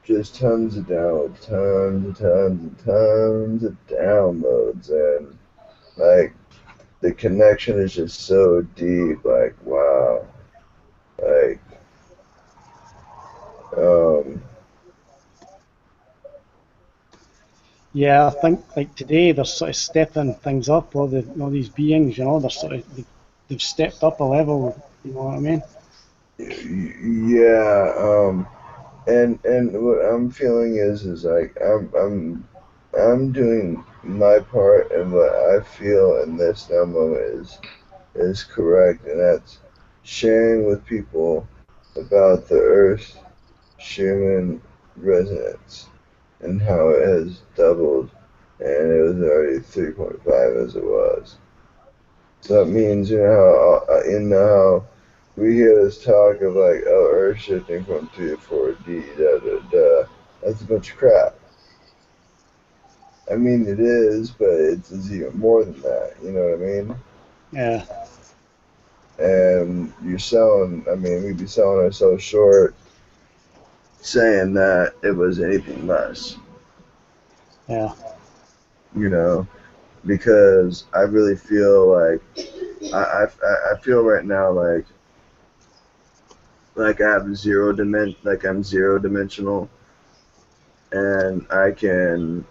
just tons of downloads, tons and tons and tons of downloads, and like the connection is just so deep. Like wow, like um, Yeah, I think like today they're sort of stepping things up. All these beings, they've stepped up a level. You know what I mean? Yeah, and what I'm feeling is like I'm doing my part, and what I feel in this now moment is correct, and that's sharing with people about the Earth's Schumann resonance and how it has doubled, and it was already 3.5 as it was. So that means, how we hear this talk of like, oh, Earth shifting from 3 to 4D, da da da. That's a bunch of crap. I mean, it is, but it's even more than that. You know what I mean? Yeah, And I mean, we'd be selling ourselves short saying that it was anything less, yeah, you know, because I really feel like, I feel right now like I have like I'm zero dimensional, and I can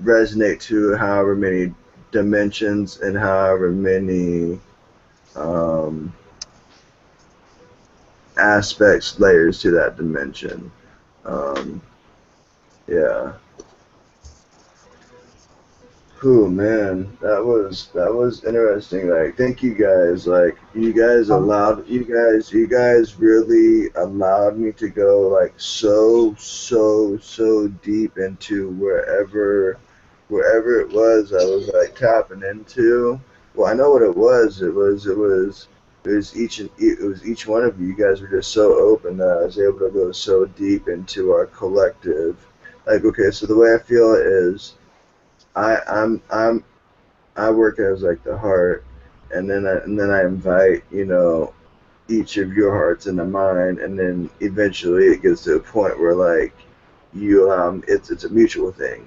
resonate to however many dimensions and however many um, aspects, layers to that dimension. Um, yeah. Whew, man, that was interesting. Like, thank you guys. Like, um, you guys really allowed me to go like so deep into wherever it was I was like tapping into. Well, I know what it was. It was each one of you. You guys were just so open that I was able to go so deep into our collective. Like, okay, so the way I feel is I I'm I work as like the heart, and then I invite each of your hearts into mine, and then eventually it gets to a point where like you it's a mutual thing,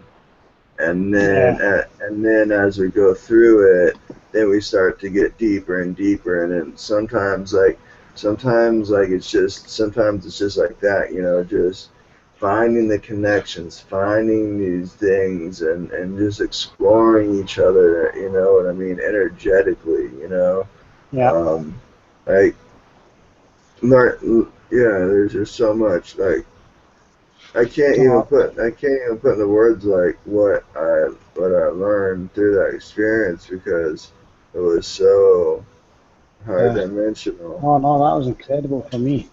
yeah, and then as we go through it, then we start to get deeper and deeper, and then sometimes like sometimes it's just like that, just finding the connections, finding these things, and just exploring each other, you know what I mean, energetically, yeah. um like yeah, there's just so much like No, I can't even put into words like what I learned through that experience, because it was so high yeah. dimensional. No, that was incredible for me.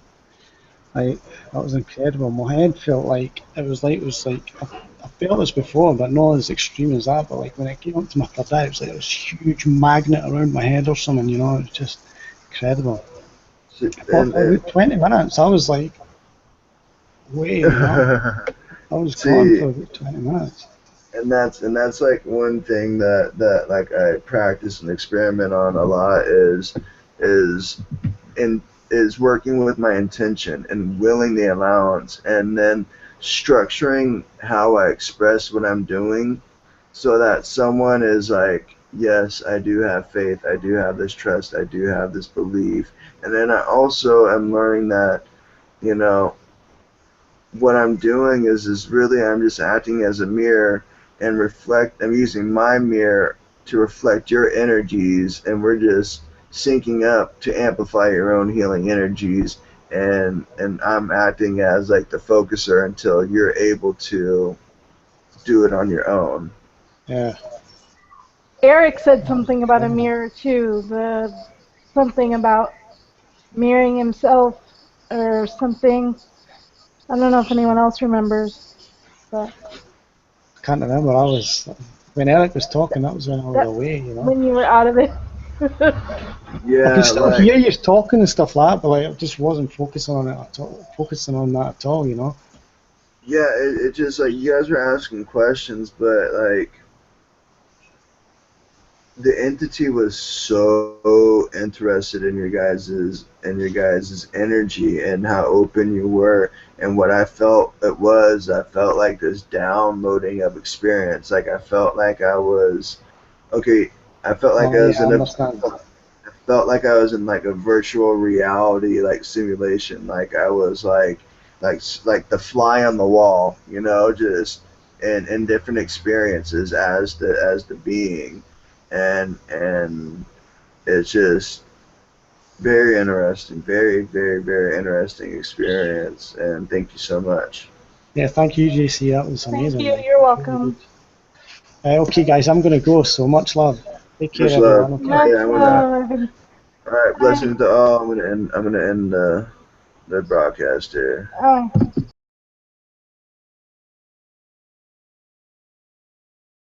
Like that was incredible. My head felt like I felt this before, but not as extreme as that. But like when it came up to my third eye, it was like this huge magnet around my head or something. It was just incredible. See, But for about 20 minutes, I was like, wait, I was gone see, for about 20 minutes. and that's like one thing that like I practice and experiment on a lot is in is working with my intention and willing the allowance, and then structuring how I express what I'm doing, so that someone is like, yes, I do have faith, I do have this trust, I do have this belief. And then I also am learning that, you know, what I'm doing is really I'm just acting as a mirror, and I'm using my mirror to reflect your energies, and we're just syncing up to amplify your own healing energies, and I'm acting as like the focuser until you're able to do it on your own. Yeah, Eric said that was something about a incredible. mirror too. Something about mirroring himself or something. I don't know if anyone else remembers, but I can't remember. When Eric was talking, that was when I was that away. when you were out of it. I could Yeah, still like, hear you talking and stuff like that, but like I just wasn't focusing on that at all. yeah, it just like you guys were asking questions, but like the entity was so interested in your guys's energy and how open you were, and what I felt like this downloading of experience. Like I felt like I was okay. I felt like Oh I yeah, was I in a understand. I felt like I was in like a virtual reality like simulation. Like I was like the fly on the wall, just and different experiences as the being, and it's just very interesting, very interesting experience. And thank you so much. Yeah, thank you, JC. That was Thank amazing, you. man. You're Really good. welcome. Okay, guys, I'm going to go. So much love. Take care, Much love. everyone. Okay. Yeah, Much love. all right, Bye. blessings to all. I'm gonna end the broadcast here. Oh.